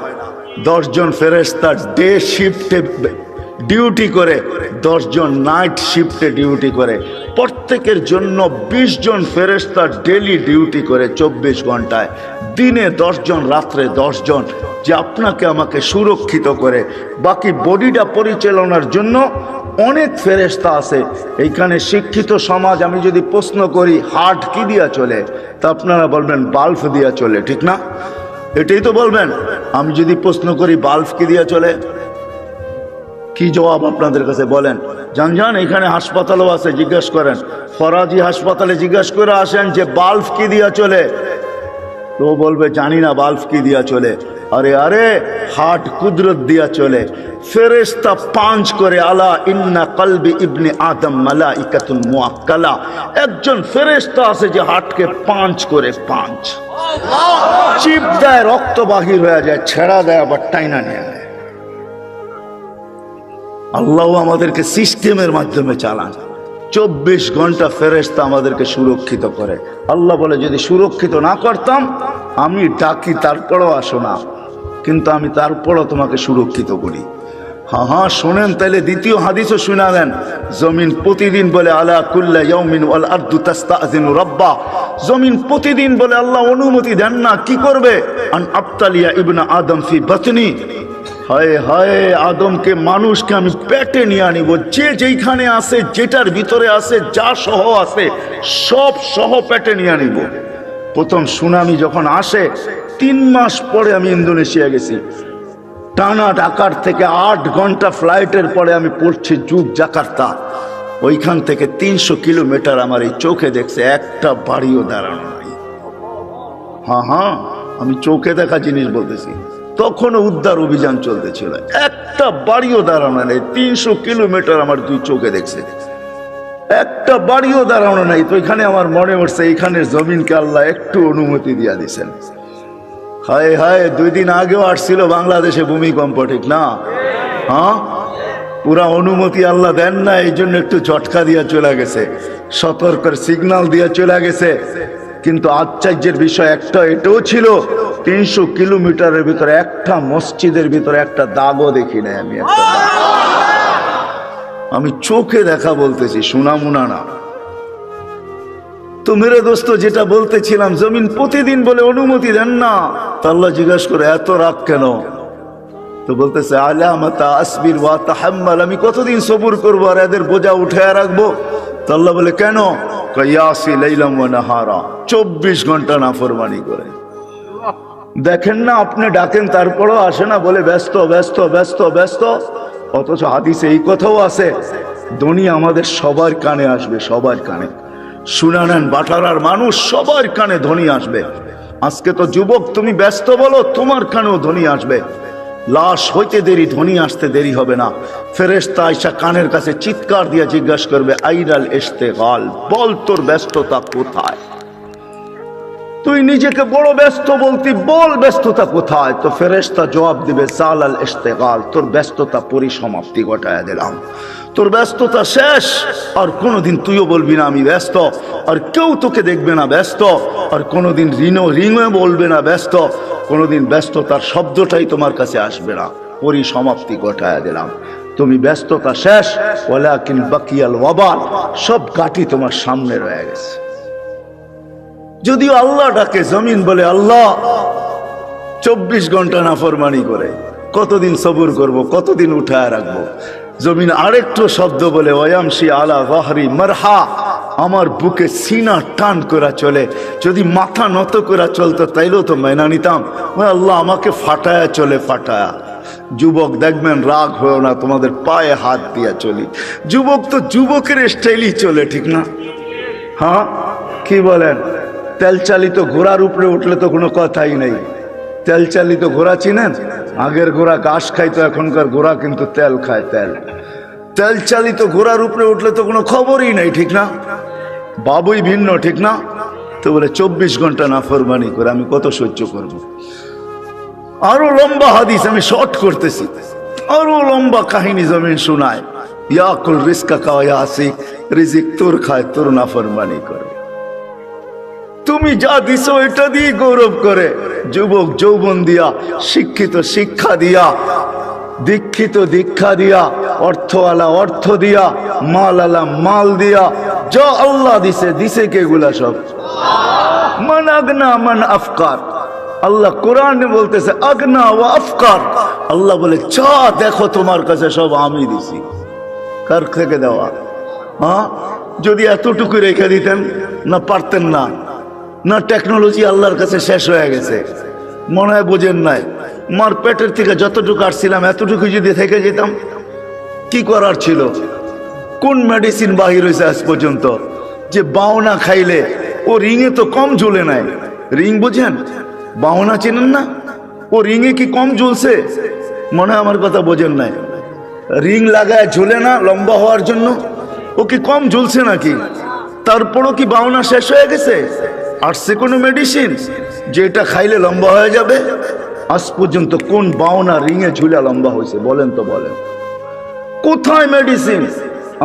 10 জন ফেরেশতা ডে শিফটে ডিউটি করে, 10 জন নাইট শিফটে ডিউটি করে, প্রত্যেকের জন্য 20 জন ফেরেশতা ডেলি ডিউটি করে 24 ঘন্টায়, দিনে 10 জন, রাত্রে 10 জন, যে আপনাকে আমাকে সুরক্ষিত করে। বাকি বডিটা পরিচালনার জন্য অনেক ফেরেশতা আছে। এইখানে শিক্ষিত সমাজ, আমি যদি প্রশ্ন করি হার্ট কি দিয়া চলে, তা আপনারা বলবেন বাল্ব দিয়া চলে, ঠিক না? এটাই তো বলবেন। আমি যদি প্রশ্ন করি বাল্ব কি দিয়া চলে, কি জবাব আপনাদের কাছে বলেন? জান এখানে হাসপাতালও আছে, জিজ্ঞাসা করেন, ফরাজি হাসপাতালে জিজ্ঞাসা করে আসেন যে বাল্ব কি দিয়া চলে, তো বলবে জানি না বাল্ব কি দিয়া চলে। আরে আরে, হার্ট কুদরত দিয়া চলে। ফেরেশতা 5 করে, আলা ইন্না কলবি ইবনে আদম মালাইকাতুন মুআক্কালা, একজন ফেরেশতা আছে যে হার্টকে 5 করে, 5 চিপ দেয়, রক্ত বাহির হয়ে যায়, ছেড়া দেয়, আবার টাইনা নিয়ে নেয়। আল্লাহ আমাদেরকে সিস্টেমের মাধ্যমে চালান। 24 ঘন্টা ফেরেশতা আমাদেরকে সুরক্ষিত করে। আল্লাহ বলে যদি সুরক্ষিত না করতাম, আমি ডাকি তারপরও আসো না, কিন্তু আমি তারপরও তোমাকে সুরক্ষিত করি। হ্যাঁ শোনেন, তাইলে দ্বিতীয় হাদিসও শুনা দেন। জমিন প্রতিদিন বলে, আলা কুল্লা ইয়াউমিন ওয়াল আরদু তাস্তাযিনু রাব্বা, জমিন প্রতিদিন বলে আল্লাহ অনুমতি দেন না, কি করবে? আন আবতালিয়া ইবনা আদম ফি বাতনি, হায় হায়, আদমকে, মানুষকে আমি পেটে নিয়ে আনিব, যে যেইখানে আছে, যেটার ভিতরে আছে, যা সহ আছে সব সহ পেটে নিয়ে আনিব। প্রথম সুনামি যখন আসে, 3 মাস পরে আমি ইন্দোনেশিয়া গেছি। টানা ঢাকার থেকে 8 ঘন্টা ফ্লাইটের পরে আমি পড়ছি জাকার্তা। ওইখান থেকে 300 কিলোমিটার আমার এই চোখে দেখছে, একটা বাড়িও দাঁড়ানো নাই। হ্যাঁ, আমি চোখে দেখা জিনিস বলতেছি। তখনও উদ্ধার অভিযান চলতেছিল, একটা বাড়িও দাঁড়ানো নেই। 300 কিলোমিটার আমার দুই চোখে দেখছে, একটা বাড়িও দাঁড়ানো নাই। তো এখানে আমার মনে পড়ছে এখানের জমিনকে আল্লাহ একটু অনুমতি দিয়া দিছেন। হায় হায়, 2 দিন আগেও আসছিল বাংলাদেশে ভূমিকম্প, ঠিক না? হ্যাঁ, পুরা অনুমতি আল্লাহ দেন না, এই জন্য একটু ঝটকা দিয়া চলে গেছে, সতর্কের সিগন্যাল দিয়া চলে গেছে। কিন্তু আশ্চর্যের বিষয় একটা এটাও ছিল, 300 কিলোমিটারের ভিতরে একটা মসজিদের ভিতরে একটা দাগও দেখি নাই আমি। আমি চোখে দেখা বলতেছি, শোনা মুনা না। তো মেরে দোস্ত, যেটা বলতেছিলাম, জমিন প্রতিদিন বলে অনুমতি দেন না। তো আল্লাহ জিজ্ঞাসা করে এত রাগ কেন? তো বলতেছে আলামাতা আসবির ওয়া তাহাম্মাল, আমি কতদিন সবুর করবো আর এদের বোঝা উঠে রাখবো? তো আল্লাহ বলে কেন? ইয়াসি লাইলাম ওয়া নাহারা, 24 ঘন্টা নাফরমানি করে। দেখেন না, আপনি ডাকেন তারপরও আসে না, বলে ব্যস্ত ব্যস্ত ব্যস্ত ব্যস্ত। অথচ হাদিসে এই কথাও আছে, দুনিয়া আমাদের সবার কানে আসবে, সবার কানে। শুনে নেন বাটারার মানুষ, সবার কানে ধ্বনি আসবে। আজকে তো যুবক তুমি ব্যস্ত বলো, তোমার কানেও ধ্বনি আসবে। লাশ হইতে দেরি, ধ্বনি আসতে দেরি হবে না। ফেরেশতা আয়েশা কানের কাছে চিৎকার দিয়ে জিজ্ঞাসা করবে, আইরাল ইশতেগাল, বল তোর ব্যস্ততা কোথায়? তুই নিজেকে বড় ব্যস্ত বলতি, বল ব্যস্ততা কোথায়? তো ফেরেশতা জবাব দিবে, সালাল ইশতেগাল, তোর ব্যস্ততা পরিসমাপ্তি ঘটায় দিলাম, তোর ব্যস্ততা শেষ। আর কোনোদিন তুইও বলবি না আমি ব্যস্ত, আর কেউ তোকে দেখবে না ব্যস্ত, আর কোনোদিন রিংও বলবে না ব্যস্ত, কোনোদিন ব্যস্ততার শব্দটাই তোমার কাছে আসবে না। পরিসমাপ্তি ঘটায় দিলাম, তুমি ব্যস্ততা শেষ। ওয়ালাকিন বাকিয়াল ওয়াবাল, সব কাটি তোমার সামনে রয়ে গেছে। যদিও আল্লাহ ডাকে, জমিন বলে আল্লাহ 24 ঘন্টা নাফরমানি করে কতদিন সবুর করব, কতদিন উঠায় রাখবো? জমিন আরেকটু শব্দ বলে, ওয়ামশি আলা যাহরি মারহা, আমার বুকে সিনা টান করা চলে। যদি মাথা নত করা চলতো তাইলেও তো মেনা নিতাম। আল্লাহ আমাকে ফাটায়া চলে, ফাটায়া। যুবক দেখবেন, রাগ হয়েও না, তোমাদের পায়ে হাত দিয়া চলি। যুবক তো যুবকের স্টাইলই চলে, ঠিক না? হ্যাঁ, কি বলেন? তেল চালিত ঘোড়ার উপরে উঠলে তো কোনো কথাই নেই। তেল চালিত ঘোড়া চিনেন? আগের ঘোড়া ঘাস খাইতো, এখনকার ঘোড়া কিন্তু তেল খায়। তেল চালিত ঘোড়ার উপরে উঠলে তো কোনো খবরই নাই, ঠিক না? বাবুই ভিন্ন, ঠিক না? তো বলে 24 ঘন্টা নাফরমানি করে আমি কত সহ্য করব? আরো লম্বা হাদিস, আমি শর্ট করতেছি, আরো লম্বা কাহিনী জমিন শোনায়। ইয়াকুল রিজকা কা ওয়া ইয়াসি, রিজিক তোর খায়, তোর নাফরমানি করে। তুমি যা দিছো এটা দিয়ে গৌরব করে। যুবক যৌবন দিয়া, শিক্ষিত শিক্ষা দিয়া, দীক্ষিত দীক্ষা দিয়া, অর্থওয়ালা অর্থ দিয়া, মালওয়ালা মাল দিয়া, যা আল্লাহ দিছে, দিছে কে গুলা? সব মান আগনা মান আফকার। আল্লাহ কোরআনে বলতেছে আগনা ওয়া আফকার। আল্লাহ বলে যা দেখো তোমার কাছে সব আমি দিছি। কার থেকে দেওয়া? হ্যাঁ, যদি এতটুকু রেখে দিতেন না, পারতেন না। না টেকনোলজি আল্লাহর কাছে শেষ হয়ে গেছে, মনে হয় বোঝেন নাই। মার পেটের থেকে যতটুকু আসছিলাম এতটুকু যদি থেকে যেতাম, কি করার ছিল? কোন মেডিসিন বাহির হয়েছে আজ পর্যন্ত যে বাওনা খাইলে ও রিঙে তো কম ঝুলে নাই? রিং বুঝেন? বাওনা চেনেন না? ও রিঙে কি কম ঝুলছে? মনে হয় আমার কথা বোঝেন নাই। রিং লাগায় ঝুলে না লম্বা হওয়ার জন্য, ও কি কম ঝুলছে নাকি? তারপরও কি বাওনা শেষ হয়ে গেছে? আসছে কোনো মেডিসিন যেটা খাইলে লম্বা হয়ে যাবে? আজ পর্যন্ত কোন বাওনা রিঙে ঝুলে লম্বা হয়েছে বলেন তো, বলেন কোথায় মেডিসিন?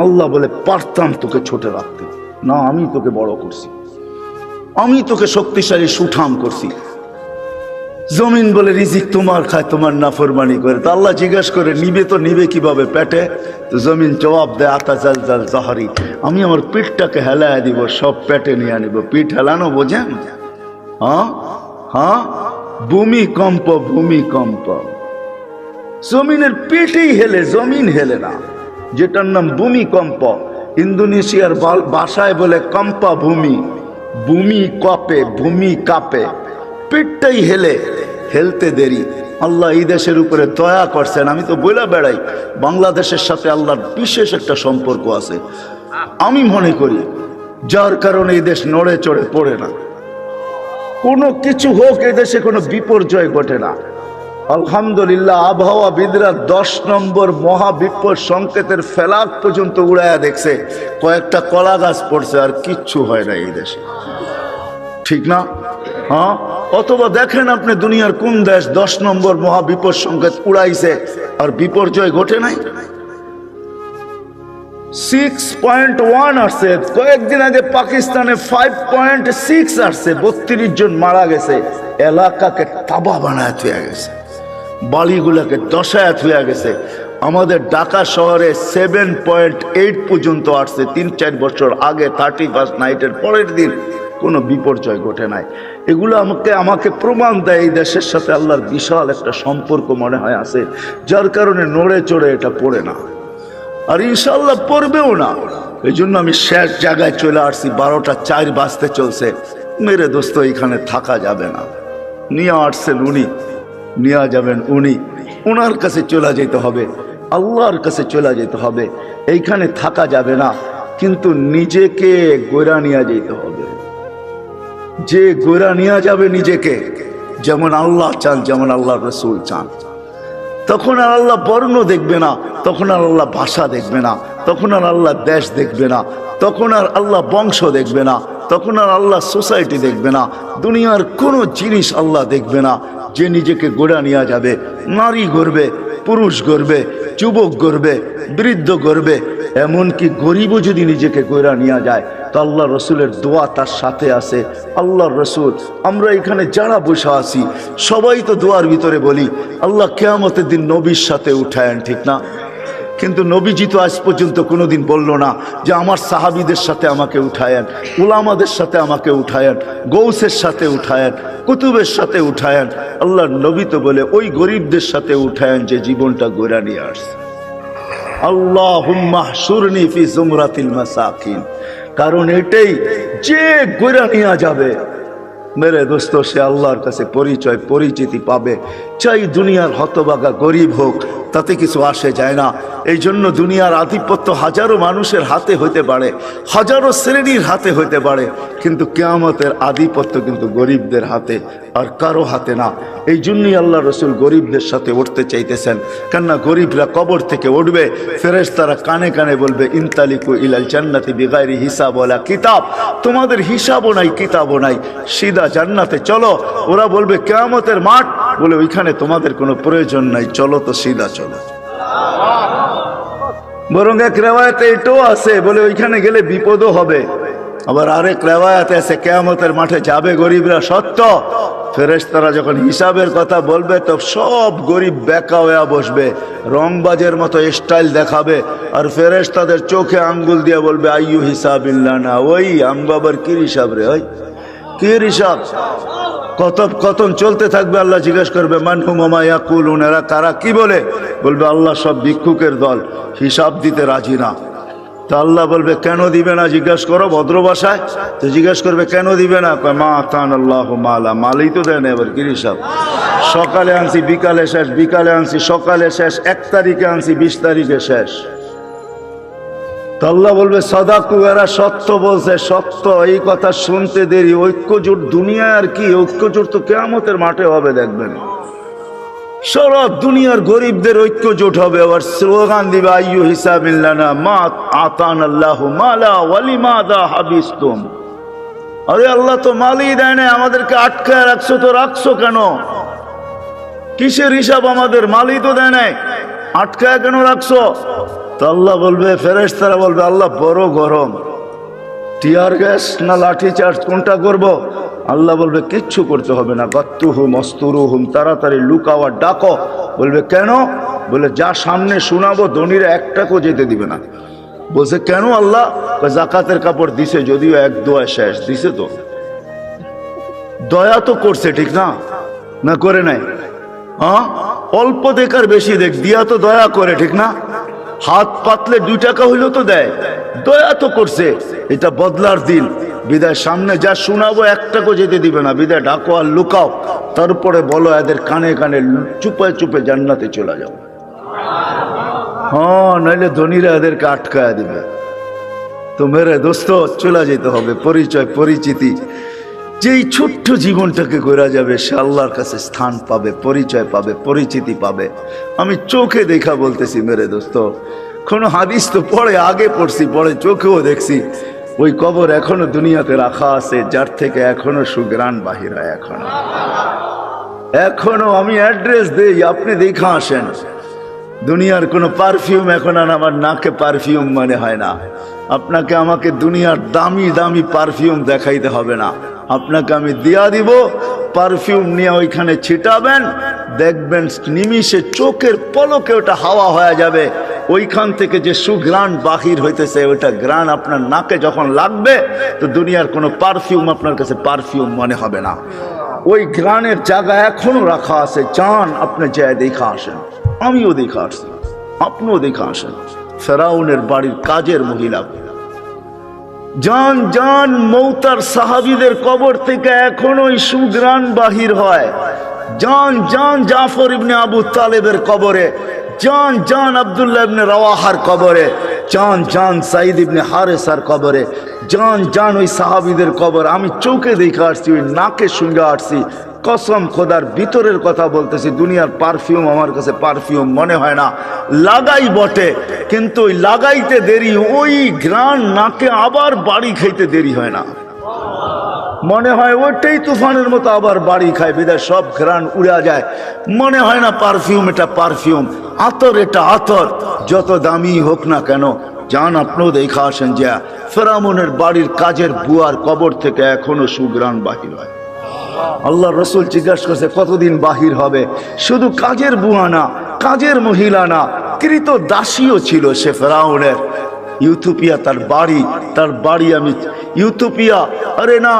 আল্লাহ বলে পারতাম তোকে ছোট রাখতে, না আমি তোকে বড় করছি, আমি তোকে শক্তিশালী সুঠাম করছি। জমিন বলে রিজিক তোমার খায়, তোমার নাফরমানি করে। তো আল্লাহ জিজ্ঞাসা করে নিবে তো নিবে কিভাবে? পেটে। তো জমিন জবাব দেয় আতা জাল জাল জাহারি, আমি আমার পিঠটাকে হেলায় দিব, সব পেটে নিয়ে আনিব। পিঠ হেলানো বোঝেন? হ্যাঁ হ্যাঁ, ভূমিকম্প, ভূমিকম্প। জমিনের পিঠেই হেলে, জমিন হেলে না, যেটার নাম ভূমিকম্প। ইন্দোনেশিয়ার ভাষায় বলে কম্পা ভূমি, ভূমি কপে, ভূমি কাঁপে, পিঠটাই হেলে, হেলতে দেরি। আল্লাহ এই দেশের উপরে দয়া করছেন। আমি তো বলে বেড়াই বাংলাদেশের সাথে আল্লাহর বিশেষ একটা সম্পর্ক আছে আমি মনে করি, যার কারণে এই দেশ নড়ে চড়ে পড়ে না। কোনো কিছু হোক এদেশে কোনো বিপর্যয় ঘটে না। আলহামদুলিল্লাহ আবহাওয়াবিদরা 10 নম্বর মহাবিপদ সংকেতের ফেলাক পর্যন্ত উড়াইয়া দেখছে, কয়েকটা কলা গাছ পড়ছে, আর কিচ্ছু হয় না এই দেশে, ঠিক না? হ্যাঁ, অথবা দেখেন আপনি দুনিয়ার কোন দেশ 10 নম্বর মহাবিপদ সংকেত উড়াইছে আর বিপর্যয় ঘটে নাই? 6.1 আসছে, কয়েকদিন আগে পাকিস্তানে 5.6 আসছে, 32 জন মারা গেছে, এলাকাকে তাবা বানায় থুয়া গেছে, বাড়িগুলোকে দশায় থুয়া গেছে। আমাদের ঢাকা শহরে 7.8 পর্যন্ত আসছে 3-4 বছর আগে, 31st নাইটের পরের দিন কোনো বিপর্যয় ঘটে নাই। এগুলো আমাকে প্রমাণ দেয় এই দেশের সাথে আল্লাহর বিশাল একটা সম্পর্ক মনে হয় আছে, যার কারণে নড়ে চড়ে এটা পড়ে না, আর ইনশাল্লাহ পড়বেও না। এই জন্য আমি শেষ জায়গায় চলে আসছি, 12টা 4 বাজতে চলছে। মেরে দোস্ত, এখানে থাকা যাবে না। নিয়ে আসছেন উনি, নিয়ে যাবেন উনি, ওনার কাছে চলে যেতে হবে, আল্লাহর কাছে চলে যেতে হবে। এইখানে থাকা যাবে না, কিন্তু নিজেকে গোড়া নিয়ে যেতে হবে। যে গোড়া নিয়ে যাবে নিজেকে, যেমন আল্লাহ চান, যেমন আল্লাহ রসুল চান, তখন আর আল্লাহ বর্ণ দেখবে না, তখন আর আল্লাহ ভাষা দেখবে না, তখন আর আল্লাহ দেশ দেখবে না, তখন আর আল্লাহ বংশ দেখবে না, তখন আর আল্লাহ সোসাইটি দেখবে না, দুনিয়ার কোনো জিনিস আল্লাহ দেখবে না। যে নিজেকে গোড়া নিয়ে যাবে, নারী গড়বে, পুরুষ গড়বে, যুবক গড়বে, বৃদ্ধ গড়বে, এমনকি গরিবও যদি নিজেকে গোড়া নিয়ে যায়, তো আল্লাহ রসুলের দোয়া তার সাথে আছে। আল্লাহর রসুল, আমরা এখানে যারা বসে আছি সবাই তো দোয়ার ভিতরে বলি আল্লাহ কিয়ামতের দিন নবীর সাথে উঠায়েন, ঠিক না? কিন্তু নবীজি তো আজ পর্যন্ত কোনোদিন বলল না যে আমার সাহাবীদের সাথে আমাকে উঠায়েন, উলামাদের সাথে আমাকে উঠায়েন, গৌসের সাথে উঠায়েন, কুতুবের সাথে উঠায়েন। আল্লাহর নবী তো বলে ওই গরিবদের সাথে উঠায়েন যে জীবনটা গোড়া নিয়ে আসছে। আল্লাহুম্মা হশুরনি ফি জুমরাতিল মাসাকিন, কারণ এটাই, যে গোড়া নিয়ে যাবে মেরে দোস্ত, সে আল্লাহর কাছে পরিচয় পরিচিতি পাবে। চাই দুনিয়ার হতভাগা গরিব হোক, তাতে কিছু আসে যায় না। এই জন্য দুনিয়ার আধিপত্য হাজারো মানুষের হাতে হইতে পারে, হাজারো শ্রেণীর হাতে হইতে পারে, কিন্তু কিয়ামতের আধিপত্য কিন্তু গরিবদের হাতে, আর কারো হাতে না। এই জন্যই আল্লাহ রসুল গরিবদের সাথে উঠতে চাইতেছেন, কেননা গরিবরা কবর থেকে উঠবে, ফেরেশতারা কানে কানে বলবে ইনতালিকু ইলাল জান্নাতি বিগাইরি হিসাব ওয়ালা কিতাব, তোমাদের হিসাবও নাই, কিতাবও নাই, সিধা জান্নাতে চলো। ওরা বলবে কিয়ামতের মাঠ, বলে ওইখানে তোমাদের কোনো প্রয়োজন নাই, চলো তো সিধা চলো। বরং এক রেওয়ায়াতে এটাও আছে, বলে ওইখানে গেলে বিপদও হবে। আবার আরেক রেওয়ায়াতে আছে কিয়ামতের মাঠে যাবে গরিবরা সত্য, ফেরেশতারা যখন হিসাবের কথা বলবে তো সব গরিব বেকা হয়ে বসবে, রংবাজের মতো স্টাইল দেখাবে, আর ফেরেশতাদের চোখে আঙ্গুল দিয়ে বলবে আইয়ু হিসাবিল্লাহ না, ওই আমগো আবার কি হিসাব রে, ওই কি হিসাব? কতক্ষণ চলতে থাকবে, আল্লাহ জিজ্ঞেস করবে মানহুম ওমা ইয়াকুলুন, এরা কারা, কি বলে? বলবে আল্লাহ সব ভিক্ষুকের দল, হিসাব দিতে রাজি না। তো আল্লাহ বলবে কেন দিবে না, জিজ্ঞাসা করো ভদ্র ভাষায়। তো জিজ্ঞাসা করবে কেন দিবে না, মা আতান আল্লাহ মালা, মালই তো দেয় না, এবার কি হিসাব? সকালে আনছি বিকালে শেষ, বিকালে আনছি সকালে শেষ, 1 তারিখে আনছি 20 তারিখে শেষ। তো আল্লাহ বলবে সাদাকু, এরা সত্য বলছে, সত্য। এই কথা শুনতে দেরি, ঐক্যজোট দুনিয়ায় আর কি, ঐক্যজোট তো কিয়ামতের মাঠে হবে, দেখবেন সারা দুনিয়ার গরিবদের ঐক্যজোট হবে, আবার স্লোগান দিবে আইয়ু হিসাবিল্লানা মা আতান আল্লাহু মালা ওয়ালিমাদা হাবিস্তুম। আরে আল্লাহ তো মালই দেয় না, আমাদেরকে আটকায় রাখছো, তো রাখছো কেন? কিসের হিসাব আমাদের? মালই তো দেয় নাই, আটকায় কেন রাখছো? তো আল্লাহ বলবে, ফেরেশতারা বলবে আল্লাহ বড় গরম, টিয়ার গ্যাস না লাঠি চার্জ কোনটা করব? আল্লাহ বলবে কিচ্ছু করতে হবে না, গাত্তুহুম অস্তুরুহুম, তাড়াতাড়ি লুকাও আর ডাকো। বলবে কেন? বলে যা সামনে শোনাবো ধনীরা একটাকেও যেতে দিবে না। বলছে কেন আল্লাহ? জাকাতের কাপড় দিছে, যদিও 1 দোয়া শেষ দিছে, তো দয়া তো করছে, ঠিক না? না করে নাই? হ্যাঁ, অল্প দেখ আর বেশি দেখ, দিয়া তো দয়া করে, ঠিক না? হাত পাতলে 2 টাকা হইলো তো দেয়, দয়া তো করছে। এটা বদলার দিন, বিদায় সামনে যা শোনাবো একটাকেও যেতে দিবে না, বিদায় ডাকো আর লুকাও, তারপরে বলো এদের কানে কানে চুপে চুপে জান্নাতে চলে যাও। হ্যাঁ, নাইলে ধনীরা এদেরকে আটকায় দিবে। তো মেরে দোস্ত, চলে যেতে হবে, পরিচয় পরিচিতি যে এই ছোট্ট জীবনটাকে গড়া যাবে, সে আল্লাহর কাছে স্থান পাবে, পরিচয় পাবে, পরিচিতি পাবে। আমি চোখে দেখা বলতেছি মেরে দোস্ত, কোনো হাদিস তো পড়ে আগে পড়ছি, পরে চোখেও দেখছি, ওই কবর এখনো দুনিয়াতে রাখা আছে, যার থেকে এখনো সুগ্রাণ বাহির হয়। এখনো আমি অ্যাড্রেস দেই, আপনি দেখা আসেন। দুনিয়ার কোনো পারফিউম এখন আর আমার নাকে পারফিউম মনে হয় না। আপনাকে আমাকে দুনিয়ার দামি দামি পারফিউম দেখাইতে হবে না, আপনাকে আমি দিয়া দিব, পারফিউম নিয়ে ওইখানে ছিটাবেন, দেখবেন নিমিষে চোখের পলকে ওটা হাওয়া হয়ে যাবে। ওইখান থেকে যে সুঘ্রাণ বাহির হইতেছে, ওইটা ঘ্রাণ আপনার নাকে যখন লাগবে, তো দুনিয়ার কোনো পারফিউম আপনার কাছে পারফিউম মনে হবে না। ওই ঘ্রাণের জায়গা এখনো রাখা আছে। চান আপনি যায় দেখা আসেন, আমিও দেখা আসছি, আপনিও দেখা আসেন। ফেরাউনের বাড়ির কাজের মহিলা, জান জান মৌতার সাহাবীদের কবর থেকে এখনো সুঘ্রাণ বাহির হয়। জান জান জাফর ইবনে আবু তালেবের কবরে, জান জান আব্দুল্লাহ ইবনে রাওয়াহার কবরে, জান জান সাইদ ইবনে হারেসার কবরে, জান জান ওই সাহাবীদের কবর আমি চোখে দেখে আসছি, ওই নাকে শুনে আসছি। কসম খোদার ভিতরের কথা বলতেছি, দুনিয়ার পারফিউম আমার কাছে পারফিউম মনে হয় না। লাগাই বটে, কিন্তু ওই লাগাইতে দেরি, ওই ঘ্রাণ নাকে আবার বাড়ি খাইতে দেরি হয় না। মনে হয় ওইটাই তুফানের মতো আবার বাড়ি খায়, বিদায় সব ঘ্রাণ উড়া যায়। মনে হয় না পারফিউম এটা পারফিউম, আতর এটা আতর। যত দামি হোক না কেন, যান আপনিও দেখা আসেন যে ফেরাউনের বাড়ির কাজের বুয়ার কবর থেকে এখনো সুঘ্রাণ বাহির হয়। আল্লাহ রসুল জিজ্ঞাসা করছে কতদিন বাহির হবে? শুধু কাজের বুয়া না, কাজের মহিলা না, কৃত দাসীও ছিল সে ফেরাউনের। ইউথোপিয়া তার বাড়ি আমি ইউথোপিয়া, আরে না,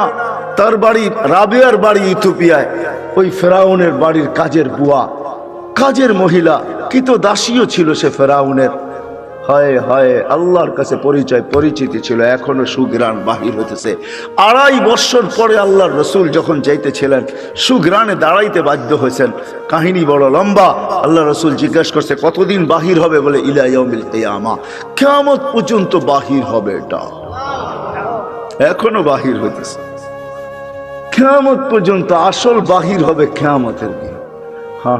তার বাড়ি রাবিয়ার বাড়ি ইউথোপিয়ায়। ওই ফেরাউনের বাড়ির কাজের বুয়া, কাজের মহিলা, কৃত দাসীও ছিল সে ফেরাউনের। হায় হায়, আল্লাহর কাছে পরিচয় পরিচিতি ছিল, এখনো সুঘ্রাণ বাহির হতেছে। 2.5 বছর পরে আল্লাহর রসুল যখন যাইতেছিলেন, সুঘ্রাণে দাঁড়াইতে বাধ্য হয়েছেন। কাহিনী বড় লম্বা। আল্লাহ রসুল জিজ্ঞাসা করছে কতদিন বাহির হবে? বলে ইলা ইয়াউমিল কিয়ামা, কিয়ামত পর্যন্ত বাহির হবে। এটা এখনো বাহির হইতেছে, কিয়ামত পর্যন্ত আসল বাহির হবে কিয়ামতের দিন।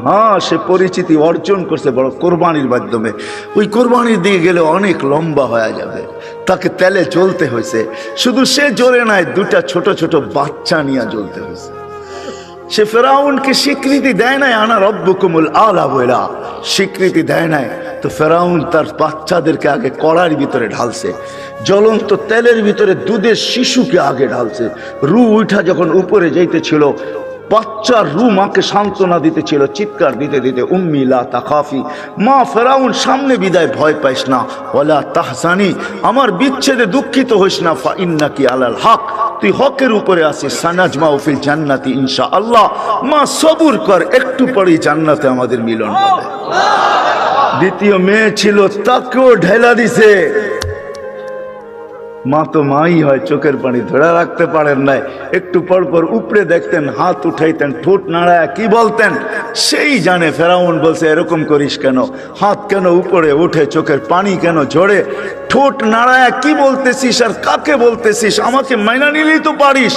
হ্যাঁ, সে পরিচিতি অর্জন করছে বড় কোরবানির মাধ্যমে। ওই কোরবানির দিকে গেলে অনেক লম্বা হয়ে যাবে, তাকে তেলে জ্বলতে হয়েছে। শুধু সে জ্বলে নাই, 2টা ছোট ছোট বাচ্চা নিয়ে জ্বলতে হয়েছে। সে ফেরাউনকে স্বীকৃতি দেয় নাই, আনা রব্বুকুমুল আলা বলা স্বীকৃতি দেয় নাই। তো ফেরাউন তার বাচ্চাদেরকে আগে কড়ার ভিতরে ঢালছে, জ্বলন্ত তেলের ভিতরে দুধের শিশুকে আগে ঢালছে। রু উঠা যখন উপরে যাইতেছিল, বাচ্চার রু মাকে সান্ত্বনা দিতেছিল, চিৎকার দিতে দিতে, উম্মি লা তাখাফি, মা ফেরাউন সামনে বিদায়, ভয় পাইস না, ওয়ালা তাহজানি, আমার বিচ্ছেদে দুঃখিত হইস না, ফা ইন্নাকি আলাল হক, তুই হকের উপরে আছিস, সানাজমাউ ফিল জান্নাতি ইনশাআল্লাহ, মা সবুর কর, একটু পরেই জান্নাতে আমাদের মিলন হবে। দ্বিতীয় মেয়ে ছিল, তাকেও ঢেলা দিছে। মা তো মাই হয়, চোখের পানি ধরে রাখতে পারেন নাই। একটু পর পর উপরে দেখতেন, হাত উঠাইতেন, ঠোঁট নাড়ায় কি বলতেন সেই জানে। ফেরাউন বলছে এরকম করিস কেন, হাত কেন উপরে উঠে, চোখের পানি কেন ঝরে, ঠোঁট নাড়ায় কি বলতেছিস আর কাকে বলতেছিস, আমাকে মাইনা নিলেই তো পারিস।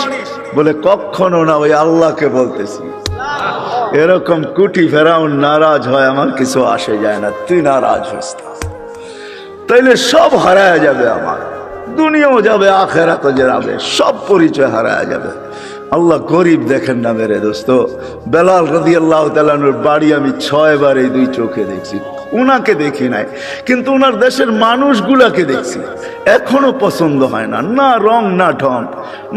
বলে কখনো না, ওই আল্লাহকে বলতেছি। এরকম কুটি ফেরাউন নারাজ হয়, আমার কিছু আসে যায় না, তুই নারাজ হইস না, তাইলে সব হারায় যাবে, আমার দুনিয়াও যাবে, আখেরাতও যাবে, সব পরিচয় হারায় যাবে। আল্লাহ গরিব দেখেন না মেরে দোস্ত। বেলাল রাদিয়াল্লাহু তাআলা আনহুর বাড়ি আমি 6 বার এই 2 চোখে দেখছি। উনাকে দেখি নাই, কিন্তু ওনার দেশের মানুষগুলাকে দেখছি। এখনো পছন্দ হয় না, না রং না ঢং,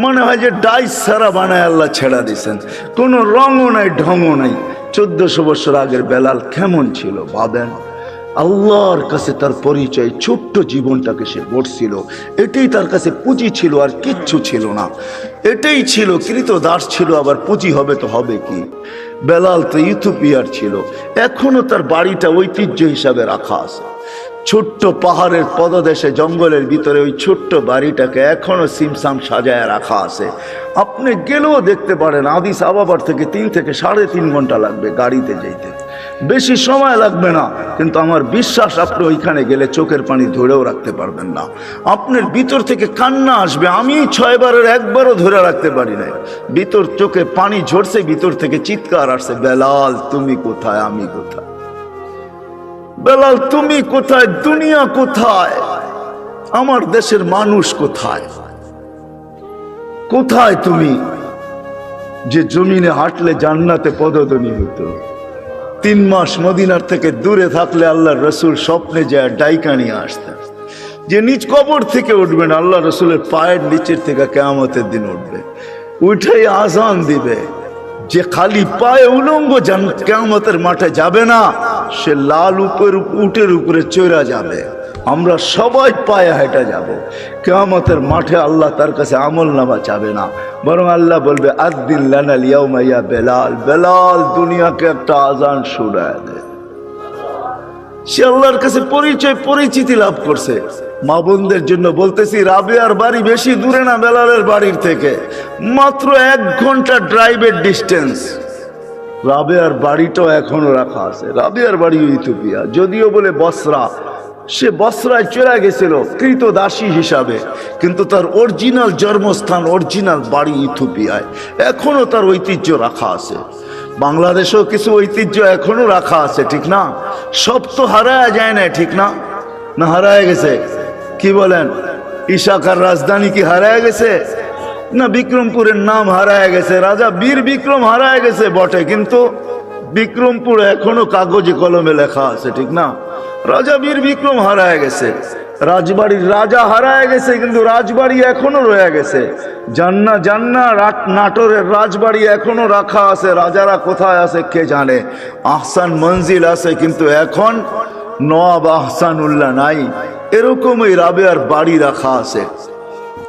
মনে হয় যে ডাইস ছাড়া বানায় আল্লাহ ছেড়া দিয়েছেন, কোনো রঙও নাই ঢংও নাই। 1400 বছর আগের বেলাল কেমন ছিল ভাবেন। আল্লাহর কাছে তার পরিচয়, ছোট্ট জীবনটাকে সে গড়ছিল, এটাই তার কাছে পুঁজি ছিল, আর কিচ্ছু ছিল না। এটাই ছিল, কৃতদাস ছিল, আবার পুঁজি হবে তো হবে কি। বেলাল তো ইথিওপিয়ার ছিল, এখনো তার বাড়িটা ঐতিহ্য হিসাবে রাখা আছে। ছোট্ট পাহাড়ের পদদেশে জঙ্গলের ভিতরে ওই ছোট্ট বাড়িটাকে এখনো সিমসাম সাজায় রাখা আছে। আপনি গেলেও দেখতে পারেন, আদিস আবাবার থেকে 3 থেকে 3.5 ঘন্টা লাগবে গাড়িতে যেতে। বেশি সময় লাগবে না, কিন্তু আমার বিশ্বাস আপনি ওইখানে গেলে চোখের পানি ধরেও রাখতে পারবেন না। আপনার ভিতর থেকে কান্না আসবে। আমি 6 বারের একবারও ধরে রাখতে পারি না, ভিতর চোখে পানি ঝরছে, ভিতর থেকে চিৎকার আসছে, বেলাল তুমি কোথায়, আমি কোথায়, বেলাল তুমি কোথায়, দুনিয়া কোথায়, আমার দেশের মানুষ কোথায়, কোথায় তুমি? যে জমিনে হাঁটলে জান্নাতে পদধ্বনি হতো। 3 মাস মদিনার থেকে দূরে থাকলে আল্লাহর রসুল স্বপ্নে যায় ডাইকা নিয়ে আসতেন। যে নিজ কবর থেকে উঠবেন, আল্লাহ রসুলের পায়ের নিচের থেকে কিয়ামতের দিন উঠবে, উঠেই আজান দিবে। যে খালি পায়ে উলঙ্গ কিয়ামতের মাঠে যাবে না, সে লাল উটের উপরে চড়া যাবে। আমরা সবাই পায়ে হেঁটে যাব কিয়ামতের মাঠে। আল্লাহ তার কাছে আমল নামা চাবে না, বরং আল্লাহ বলবে আদ্দিন লানাল ইয়াউমা ইয়া বেলাল, বেলাল দুনিয়াকে একটা আজান শুনায় দে। সে আল্লাহর কাছে পরিচিতি লাভ করছে। মা বোনদের জন্য বলতেছি, রাবেয়ার বাড়ি বেশি দূরে না বেলালের বাড়ির থেকে, মাত্র 1 ঘন্টা ড্রাইভের ডিস্টেন্স। রাবেয়ার বাড়িটাও এখনো রাখা আছে। রাবেয়ার বাড়ি ইথিওপিয়া, যদিও বলে বসরা, সে বসরায় চলে গেছিল কৃতদাসী হিসাবে, কিন্তু তার অরিজিনাল জন্মস্থান, অরিজিনাল বাড়ি ইথিওপিয়ায়। এখনো তার ঐতিহ্য রাখা আছে। বাংলাদেশেও কিছু ঐতিহ্য এখনো রাখা আছে, ঠিক না? সব তো হারায় যায় না, ঠিক না? না হারায় গেছে? কি বলেন? ইশাকার রাজধানী কি হারায় গেছে? না, বিক্রমপুরের নাম হারায় গেছে। রাজা বীর বিক্রম হারায় গেছে বটে, কিন্তু বিক্রমপুর এখনো কাগজে কলমে লেখা আছে, ঠিক না? রাজা বীর বিক্রম হারায় গেছে, রাজবাড়ির রাজা হারায় গেছে, কিন্তু রাজবাড়ি এখনো রয়ে গেছে। জান্না নাটোরের রাজবাড়ি এখনো রাখা আছে। রাজারা কোথায় আছে কে জানে। আহসান মঞ্জিল আছে, কিন্তু এখন নওয়াব আহসানুল্লাহ নাই। এরকমই রাবেয়ার বাড়ি রাখা আছে।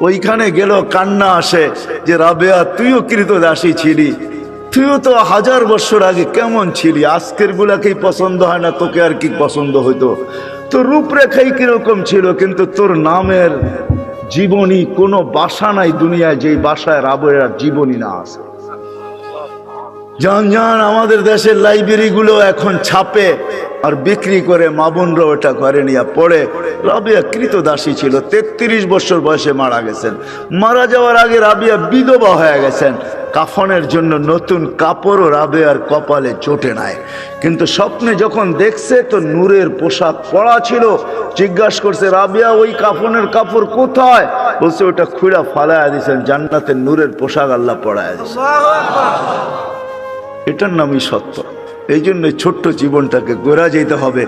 ওইখানে গেল কান্না আসে যে রাবেয়া তুইও কৃতদাসী ছিলি, তুইও তো 1000 বছর আগে কেমন ছিলি। আজকের গুলাকেই পছন্দ হয় না, তোকে আর কি পছন্দ হইতো? তোর রূপরেখাই কিরকম ছিল, কিন্তু তোর নামের জীবনী কোনো বাসা নাই দুনিয়ায় যেই বাসায় রাবেয়ার জীবনী না আছে। জান আমাদের দেশের লাইব্রেরি গুলো এখন ছাপে আর বিক্রি করে, মা বোনরা ওটা করে নিয়ে পড়ে। রাবেয়া কৃতদাসী ছিল, 33 বছর বয়সে মারা গেছেন। মারা যাওয়ার আগে রাবেয়া বিধবা হয়ে গেছেন। কাফনের জন্য নতুন কাপড়ও রাবেয়ার কপালে জোটে নাই, কিন্তু স্বপ্নে যখন দেখছে তো নূরের পোশাক পরা ছিল। জিজ্ঞাসা করছে, রাবেয়া ওই কাফনের কাপড় কোথায়? বলছে ওটা খুঁড়া ফালাইয়া দিয়েছেন, জান্নাতের নূরের পোশাক আল্লাহ পরাইয়া দিয়েছেন। এটার নামই সত্য। এই জন্য ছোট্ট জীবনটাকে গোরা যেতে হবে।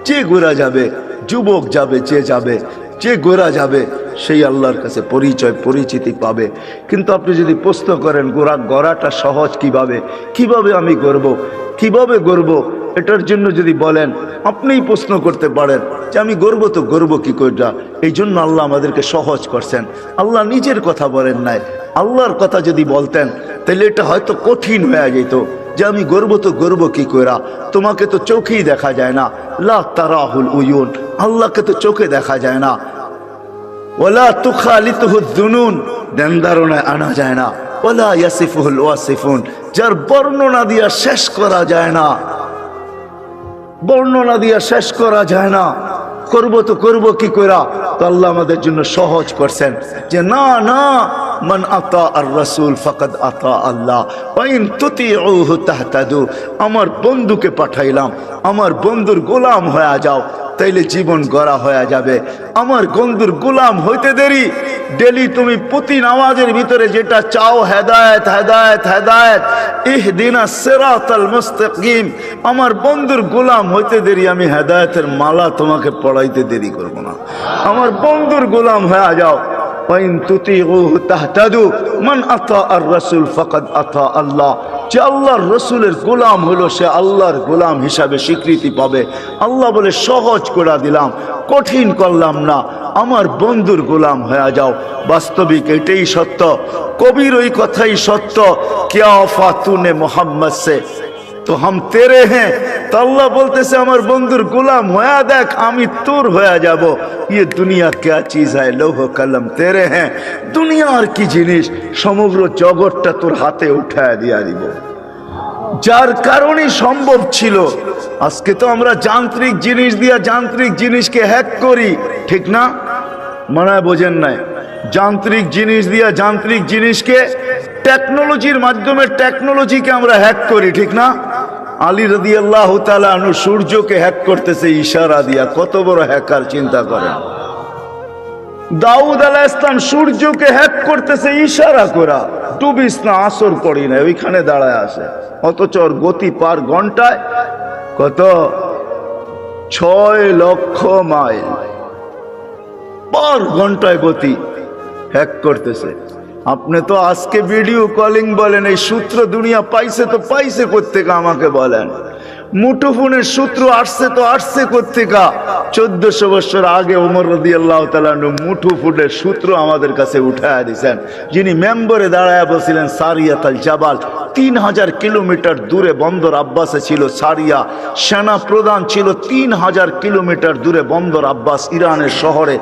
যে গোরা যাবে, যুবক যাবে, যে গোরা যাবে সেই আল্লাহর কাছে পরিচিতি পাবে। কিন্তু আপনি যদি প্রশ্ন করেন গড়াটা সহজ কিভাবে আমি কিভাবে গড়ব, এটার জন্য যদি বলেন, আপনিই প্রশ্ন করতে পারেন যে আমি গড়ব কি করে। এই জন্য আল্লাহ আমাদেরকে সহজ করছেন। আল্লাহ নিজের কথা বলেন নাই। আল্লাহর কথা যদি বলতেন তাহলে এটা হয়তো কঠিন হয়ে যেত যে আমি গর্ব কি কইরা। তোমাকে তো চোখেই দেখা যায় না, লা তারাহুল উয়ুন, আল্লাহকে তো চোখে দেখা যায় না। ওয়ালা তুখালিতুহুদ দুনুন, দেনদারনায় আনা যায় না। ওয়ালা ইয়াসিফুহুল ওয়াসিফুন, যার বর্ণনা দিয়া শেষ করা যায় না, করব কি কইরা। তো আল্লাহ আমাদের জন্য সহজ করছেন যে না, মান আতা আর রাসূল ফাকাদ আতা আল্লাহ ওয়া ইন তুতিউহু তাহতাদু। আমার বন্ধুকে পাঠাইলাম, আমার বন্ধুর গোলাম হয়ে যাও, তাইলে জীবন গড়া হয়ে যাবে। আমার বন্ধুর গোলাম হইতে দেরি। ডেলি তুমি প্রতি নামাজের ভিতরে যেটা চাও, হেদায়েত হেদায়েত হেদায়েত, ইহদিনাস সিরাতাল মুস্তাকিম। আমার বন্ধুর গোলাম হইতে দেরি, আমি হেদায়েতের মালা তোমাকে পড়াইতে দেরি করব না। আমার বন্ধুর গোলাম হয়ে যাও। ওয়াইন তুতিউহু তাহতাদু, মান আতা আর রাসূল ফাকাদ আতা আল্লাহ। যে আল্লাহর রসুলের গোলাম হলো সে আল্লাহর গোলাম হিসাবে স্বীকৃতি পাবে। আল্লাহ বলে সহজ করে দিলাম, কঠিন করলাম না, আমার বন্ধুর গোলাম হয়ে যাও। বাস্তবিক এটাই সত্য, কবির ওই কথাই সত্য, क्या वफा तूने मोहम्मद से तो हम तेरे हैं। तो अल्लाह बोलतेছে আমার বন্ধুর গোলাম হয়ে দেখ, আমি তোর হয়ে যাব। ये दुनिया क्या चीज है, लौह कलम तेरे हैं। দুনিয়া আর কি জিনিস, সমগ্র জগৎটা তোর হাতে উঠায় দিয়া দিব। যার কারণে সম্ভব ছিল। আজকে তো আমরা যান্ত্রিক জিনিস দিয়া যান্ত্রিক জিনিসকে হ্যাক করি, ঠিক না? মনে হয় বোঝেন নাই? যান্ত্রিক জিনিস দিয়া যান্ত্রিক জিনিসকে, টেকনোলজির মাধ্যমে টেকনোলজিকে আমরা হ্যাক করি, ঠিক না? আলী রাদিয়াল্লাহু তাআলা আনহু সূর্যকে হ্যাক করতেছে ইশারা দিয়া। কত বড় হ্যাকার চিন্তা করেন। দাউদ আলাইহিস সালাম সূর্যকে হ্যাক করতেছে ইশারা করা। ডুবিস না, আসর পড়ি না, ওইখানে দাঁড়ায় আছে। অথচ ওর গতি পার ঘন্টায় কত? 6 লক্ষ মাইল পার ঘন্টায় গতি হ্যাক করতেছে। আপনি তো আজকে ভিডিও কলিং বলেন, এই সূত্র দুনিয়া পাইছে তো পাইছে কোত্থেকে আমাকে বলেন? মুঠোফোনের সূত্র আসছে তো আসছে কোত্থেকে? 1400 বছর আগে ওমর রাদিয়াল্লাহু তাআলা মুঠোফোনের সূত্র আমাদের কাছে উঠায় দিয়েছেন, যিনি মেম্বরে দাঁড়ায় বলছিলেন সারিয়াতুল জাবাল। 3000 কিলোমিটার দূরে বন্দর আব্বাসে ছিল সারিয়া। সেনা প্রধান ছিল 3000 কিলোমিটার দূরে বন্দর আব্বাস ইরানের শহরে।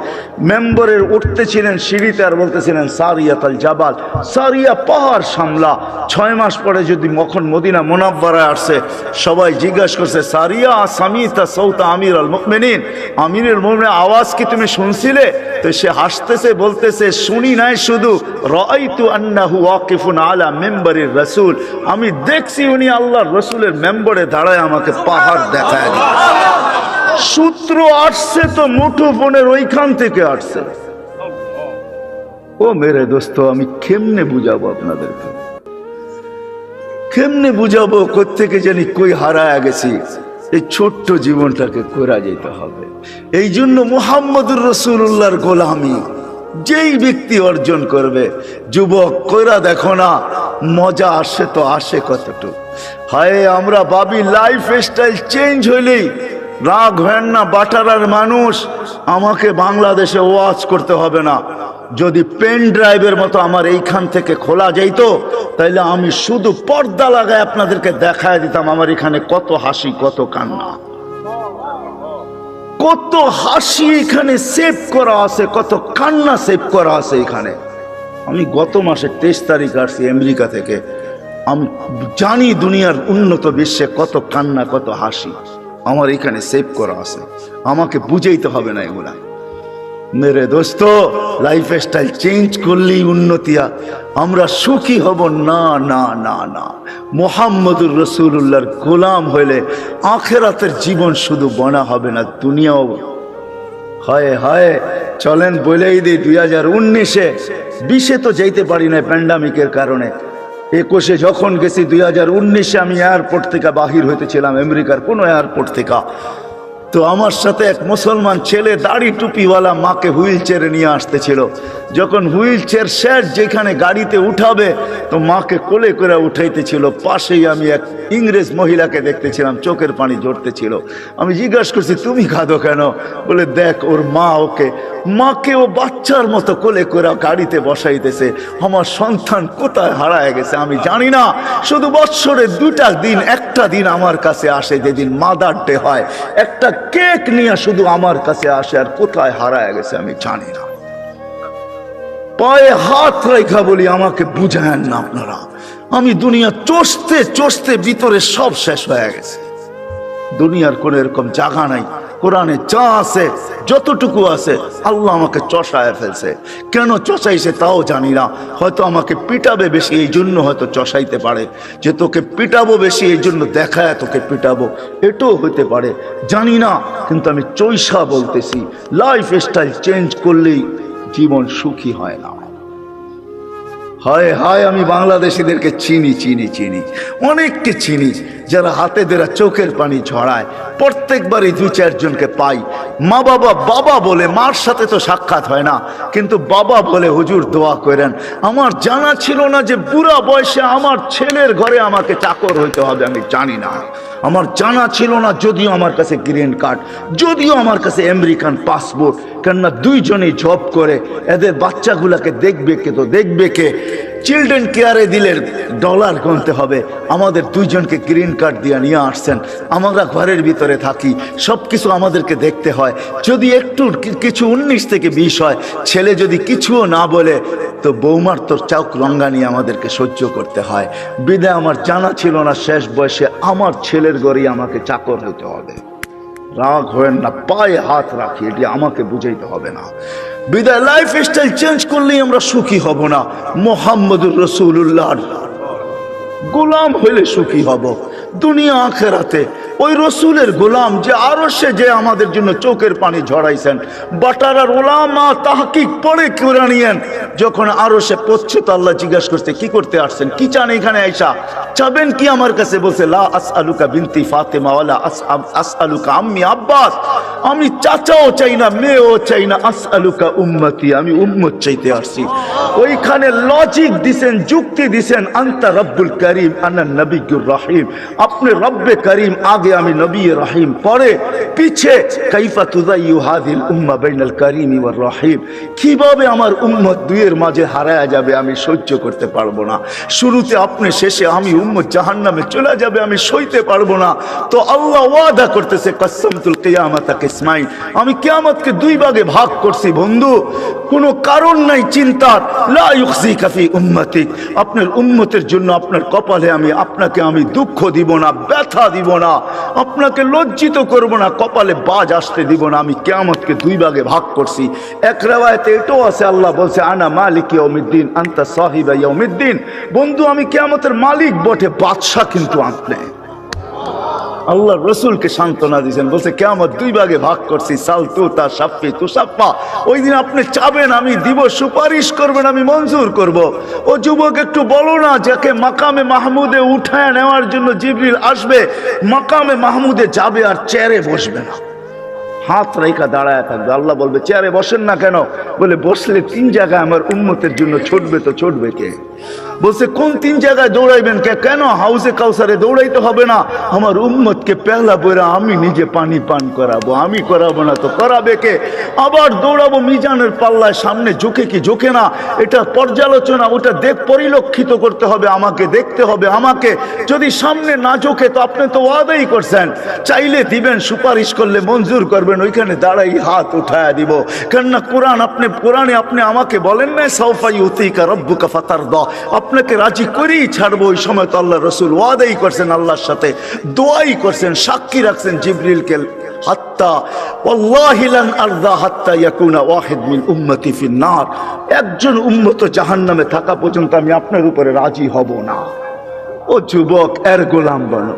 মেম্বরের উঠতে ছিলেন সিঁড়িতে আর বলতেছিলেন সারিয়াতুল জাবাল, সারিয়া পাহাড় সামলা। 6 মাস পরে যদি মখন মদিনা মুনাব্বারায় আসছে, সবাই জিজ্ঞাসা করছে সারিয়া সামিতা সৌতা আমিরুল মুমিনিন, আমিরুল মুমিনিন আওয়াজ কি তুমি শুনছিলে? তো সে হাসতেছে, বলতেছে শুনি নাই, শুধু রাআইতু আন্নাহু ওয়াকিফুন আলা মিম্বারির রাসূল, আমি দেখছি উনি আল্লাহর রাসূলের মেম্বরে দাঁড়ায় আমাকে পাহাড় দেখায়। সূত্র আসছে তো মুঠোফোনের ওইখান থেকে আসছে। ও মেরে দোস্ত, আমি কেমনে বুঝাবো আপনাদেরকে? কেমনে বুঝাবো? কোত্থেকে জানি কই হারায় গেছি। এই ছোট্ট জীবনটাকে করা যেতে হবে। এই জন্য মুহাম্মদুর রাসূলুল্লাহর গোলামি যেই ব্যক্তি অর্জন করবে, যুবক কইরা দেখো না, মজা আসে তো আসে কতটুকু। হায় আমরা ভাবি লাইফ স্টাইল চেঞ্জ হইলেই রাগ হয় না। বাটারার মানুষ, আমাকে বাংলাদেশে ওয়াজ করতে হবে না। যদি পেন ড্রাইভের মতো আমার এইখান থেকে খোলা যাইতো, তাইলে আমি শুধু পর্দা লাগায় আপনাদেরকে দেখায় দিতাম আমার এখানে কত হাসি, কত কান্না, কত হাসি এখানে সেভ করা আছে, কত কান্না সেভ করা আছে এখানে। আমি গত মাসে 23 তারিখ আসছি আমেরিকা থেকে। আমি জানি দুনিয়ার উন্নত বিশ্বে কত কান্না, কত হাসি আমার এখানে সেভ করা আছে। আমাকে বুঝাইতে হবে না এগুলা। মেরে দোস্ত, লাইফ স্টাইল চেঞ্জ করলেই উন্নতিয়া, আমরা সুখী হব না। না না না, মুহাম্মদুর রাসূলুল্লাহর গোলাম হইলে আখিরাতের জীবন শুধু বনা হবে না, দুনিয়াও। হায় হায়, চলেন বলেই দিই 2019-এ 20-এ তো যাইতে পারি না প্যান্ডামিকের কারণে। 21-এ যখন গেছি, 2019-এ আমি এয়ারপোর্ট থেকে বাহির হইতেছিলাম, আমেরিকার কোনো এয়ারপোর্ট থেকে। তো আমার সাথে এক মুসলমান ছেলে দাড়ি টুপিওয়ালা মাকে হুইল চেয়ারে নিয়ে আসতেছিল। যখন হুইল চেয়ার শেষ যেখানে গাড়িতে উঠাবে, তো মাকে কোলে করে উঠাইতেছিল। পাশেই আমি এক ইংরেজ মহিলাকে দেখতেছিলাম, চোখের পানি ঝরতেছিল। আমি জিজ্ঞাসা করছি তুমি কাঁদো কেন? বলে দেখ ওর মা মাকে ও বাচ্চার মতো কোলে করে গাড়িতে বসাইতেছে। আমার সন্তান কোথায় হারায় গেছে আমি জানি না। শুধু বৎসরে 2টা দিন, একটা দিন আমার কাছে আসে, যেদিন মাদার ডে হয়, একটা কেক নিয়ে শুধু আমার কাছে আসে, আর কোথায় হারায় গেছে আমি জানি না। পায়ে হাত রেখা বলি আমাকে বুঝায়েন না আপনারা। আমি দুনিয়া চষতে চষতে ভিতরে সব শেষ হয়ে গেছে। দুনিয়ার কোন এরকম জায়গা নাই। কোরআনে যা আছে, যতটুকু আছে, আল্লাহ আমাকে চষায় ফেলছে। কেন চষাইছে তাও জানি না। হয়তো আমাকে পিটাবে বেশি, এই জন্য হয়তো চষাইতে পারে। যে তোকে পিটাবো বেশি, এই জন্য দেখায় তোকে পিটাবো, এটাও হইতে পারে, জানি না। কিন্তু আমি চৈষা বলতেছি, লাইফ স্টাইল চেঞ্জ করলেই জীবন সুখী হয় না। হায় হায়, আমি বাংলাদেশিদেরকে চিনি, অনেককে চিনি, যারা হাতে দেরা চোখের পানি ঝরায়। প্রত্যেকবারই 2-4 জনকে পাই। মা বাবা বলে, মার সাথে তো সাক্ষাৎ হয় না, কিন্তু বাবা বলে হুজুর দোয়া করেন। আমার জানা ছিল না যে বুড়া বয়সে আমার ছেলের ঘরে আমাকে চাকর হইতে হবে, আমি জানি না। আমার জানা ছিল না, যদিও আমার কাছে গ্রিন কার্ড, যদিও আমার কাছে আমেরিকান পাসপোর্ট, কেননা 2 জনেই জব করে। এদের বাচ্চাগুলাকে দেখবে কে? চিলড্রেন কেয়ারে দিলে ডলার গুনতে হবে, আমাদের দুইজনকে গ্রিন কার্ড দিয়ে নিয়ে আসছেন। আমরা ঘরের ভিতরে থাকি, সব কিছু আমাদেরকে দেখতে হয়। যদি একটু কিছু 19 থেকে 20 হয়, ছেলে যদি কিছুও না বলে, তো বৌমার তোর চোখ রঙ্গানি আমাদেরকে সহ্য করতে হয়। বিদায় আমার জানা ছিল না শেষ বয়সে আমার ছেলের ঘরেই আমাকে চাকর হতে হবে। রাগ হয়েন না, পায়ে হাত রাখি, এটি আমাকে বুঝাইতে হবে না। বিদায় লাইফ স্টাইল চেঞ্জ করলেই আমরা সুখী হব না। মুহাম্মদুর রাসূলুল্লাহর গোলাম হইলে সুখী হব দুনিয়া আখেরাতে। ওই রসুলের গোলাম যে আরশে যে আমাদের জন্য চোখের পানি ঝরাইছেন। বাটারার ওলামা তাহকিক পড়ে কোরআনিয়ান যখন আরশে পৌঁছে তো আল্লাহ জিজ্ঞাসা করতে, কি করতে আসছেন, কি চান এখানে আইসা, চাবেন কি আমার কাছে? বলছে লা আসআলুকা বিনতি ফাতেমা ওয়ালা আসআলুকা আম্মি আব্বাস, আমি চাচাও চাই না, মেয়েও চাই না, আসআলুকা উম্মতি, আমি উম্মত চাইতে আসছি। ওইখানে লজিক দিছেন, যুক্তি দিছেন, আনতা রব্বুল করিম আনা নবিয়্যুর রহিম, আপনি রব্বে করিম আগে আমি নবী রহিম, পরে পিছে কাইফা তুযাইয়ু হাযিল উম্মাহ বাইনাল করিম ওয়ার রহিম, কিভাবে আমার উম্মত দুইয়ের মাঝে হারায়া যাবে আমি সহ্য করতে পারবো না। শুরুতে আপনি, শেষে আমি, উম্মত জাহান্নামে চলে যাবে আমি সইতে পারবো না। তো আল্লাহ ওয়াদা করতেছে কসমতুল কিয়ামাতা কিসমাইন, আমি কিয়ামতকে দুই ভাগে ভাগ করছি বন্ধু, কোনো কারণ নাই চিন্তার। লা ইউখজিকা ফি উম্মতিক, আপনার উম্মতের জন্য আপনার কপালে আপনাকে আমি দুঃখ দিব না, ব্যথা দিব না, আপনাকে লজ্জিত করব না, কপালে বাজ আসতে দিব না। আমি কিয়ামতকে দুই ভাগে ভাগ করছি। এক riwayate এটাও আছে, আল্লাহ বলছে আনা মালিক ইয়াউমিদ্দিন আনতা সাহিবা ইয়াউমিদ্দিন, বন্ধু আমি কিয়ামতের মালিক বটে, বাদশা কিন্তু আপনি। আল্লাহ রসুলকে সান্ত্বনা দিয়েছেন, বলছে কিয়ামত দুই ভাগে ভাগ করছি, সাল তুতা সাফি তুসাফা, ওই দিন আপনি চাবেন আমি দিব, সুপারিশ করবেন আমি মঞ্জুর করব। ও যুবক একটু বলো না, যাকে মাকামে মাহমুদে উঠায় নেওয়ার জন্য জিবরিল আসবে, মাকামে মাহমুদে যাবে আর চেয়ারে বসবে না, হাত রেখা দাঁড়ায় থাকবে। আল্লাহ বলবে চেয়ারে বসেন না কেন? বলে বসলে 3 জায়গায় আমার উম্মতের জন্য ছুটবে, তো ছুটবে কে? বলছে কোন 3 জায়গায় দৌড়াইবেন? কেন হাউসে কাউসারে দৌড়াইতে হবে না, আমার উম্মতকে পেহলা বইরা আমি নিজে পানি পান করাবো, আমি করাবো না তো করাবে কে? আবার দৌড়াবো মিজানের পাল্লায়, সামনে ঝুঁকে কি ঝুঁকে না, এটা পর্যালোচনা, ওটা পরিলক্ষিত করতে হবে আমাকে, দেখতে হবে আমাকে। যদি সামনে না ঝুঁকে তো আপনি তো ওয়াদাই করছেন, চাইলে দিবেন, সুপারিশ করলে মঞ্জুর করবেন, ওইখানে দাঁড়াই হাত উঠায়া দিব। কেননা কোরআনে আপনি আমাকে বলেন না সাউফা ইউতিকা রাব্বুকা ফাতারদা, আপনাকে রাজি করেই ছাড়বো। ওই সময় তো আল্লাহ রসুল ওয়াদাই করছেন, আল্লাহর সাথে দোয়াই করছেন, সাক্ষী রাখছেন জিবরিলকে, হাত্তা ওয়াল্লাহি লান আরদা হাত্তা ইয়াকুনা ওয়াহিদ মিন উম্মতি ফিন নার, একজন উম্মত জাহান্নামে থাকা পর্যন্ত আমি আপনার উপরে রাজি হব না। ও যুবক, এর গোলাম বনো,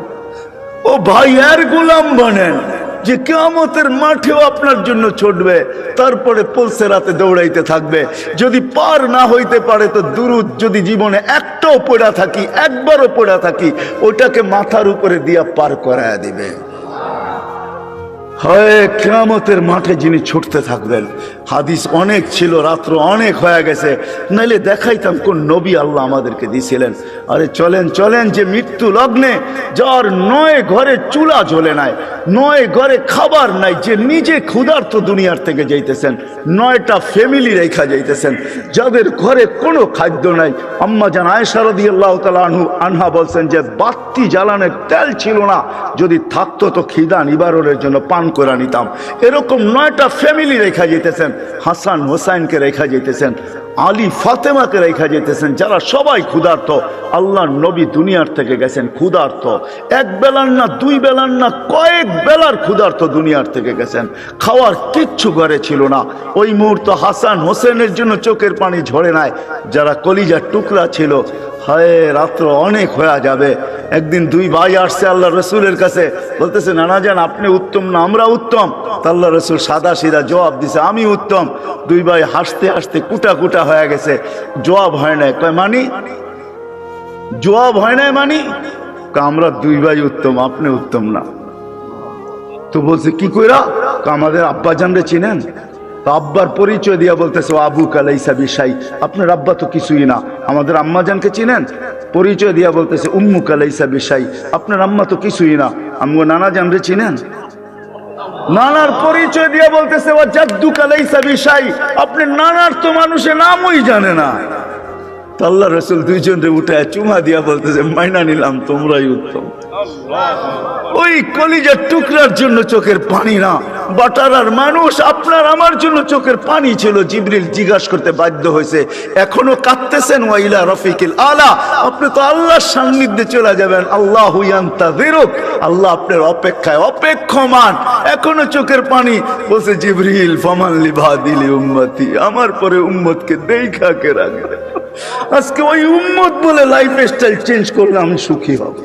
ও ভাই এর গোলাম বনেন, যে কিয়ামতের মাঠেও আপনার জন্য ছুটবে, তারপরে পুলসেরাতে দৌড়াইতে থাকবে। যদি পার না হইতে পারে তো দুরুদ যদি জীবনে একটাও পড়া থাকি, একবারও পড়া থাকি, ওটাকে মাথার উপরে দিয়া পার করায়া দিবে। হয় কিয়ামতের মাঠে যিনি ছুটতে থাকবেন। হাদিস অনেক ছিল, রাত্র অনেক হয়ে গেছে, নাইলে দেখাইতাম কোন নবী আল্লাহ আমাদেরকে দিয়েছিলেন। আরে চলেন চলেন, যে মৃত্যু লগ্নে, যার 9 ঘরে চুলা জ্বলে নাই, 9 ঘরে খাবার নাই, যে নিজে ক্ষুধার্ত দুনিয়ার থেকে যাইতেছেন, 9টা ফ্যামিলি রেখা যাইতেছেন, যাদের ঘরে কোনো খাদ্য নাই। আম্মা জান আয়েশা রাদিয়াল্লাহু তাআলা আনহা বলছেন যে বাতি জ্বালানোর তেল ছিল না, যদি থাকতো তো খিদা নিবারণের জন্য পান করে নিতাম। এরকম 9টা ফ্যামিলি রেখা যেতেছেন, হাসান হোসাইনকে রেখা যেতেছেন, আলী ফাতেমাকে রেখা যেতেছেন, যারা সবাই ক্ষুধার্ত। আল্লাহর নবী দুনিয়ার থেকে গেছেন ক্ষুধার্ত, এক বেলার না, 2 বেলার না, কয়েক বেলার ক্ষুধার্ত দুনিয়ার থেকে গেছেন, খাওয়ার কিচ্ছু ঘরে ছিল না। ওই মুহূর্ত হাসান হোসেনের জন্য চোখের পানি ঝরে নাই, যারা কলিজার টুকরা ছিল। হায় রাত্র অনেক হয়ে যাবে। একদিন 2 ভাই আসছে আল্লাহ রসুলের কাছে, বলতেছে নানা জান আপনি উত্তম না আমরা উত্তম? আল্লাহ রসুল সাদা সিধা জবাব দিছে আমি উত্তম। 2 ভাই হাসতে হাসতে কুটা কুটা হয়ে গেছে, জবাব হয় নাই। কয় মানি? জবাব হয় নাই মানি? আমরা 2 ভাই উত্তম, আপনি উত্তম না। তো বলছে কি কইরা? আমাদের আব্বা জানরে চিনেন? আব্বার পরিচয় দিয়া বলতেছে আবু কালাইসা বিশাই, আপনার আব্বা তো কিছুই না। আমাদের আম্মা জানকে চিনেন? পরিচয় দিয়া বলতেছে উম্মু কালাইসা বিশাই, আপনার আম্মা তো কিছুই না। আমগো নানা জানরে চিনেন? নানার পরিচয় দিয়া বলতেছে ও জাদ্দু কালাইসা বিশাই, আপনার নানার তো মানুষের নামই জানে না। তো আল্লাহ রসুল দুইজনরে উঠায় চুমা দিয়া বলতেছে মাইনা নিলাম তোমরাই উত্তম। ওই কলিজার টুকরার জন্য চোখের পানি না, বাটারার মানুষ আপনার আমার জন্য চোখের পানি ছিল। জিবরিল জিজ্ঞাসা করতে বাধ্য হয়েছে, এখনো কাঁদতেছেন? ওয়াইলা রফিকিল আলা, আপনি তো আল্লাহর সান্নিধ্যে চলে যাবেন। আল্লাহু ইয়ান্তাযিরুক, আল্লাহ আপনার অপেক্ষায় অপেক্ষমান, এখনো চোখের পানি। বলছে জিবরিল ফামান লিবাদিলি উম্মতি, আমার পরে উম্মতকে দেখা কে রাখবে। আজকে ওই উম্মত বলে লাইফ স্টাইল চেঞ্জ করলে আমি সুখী হব।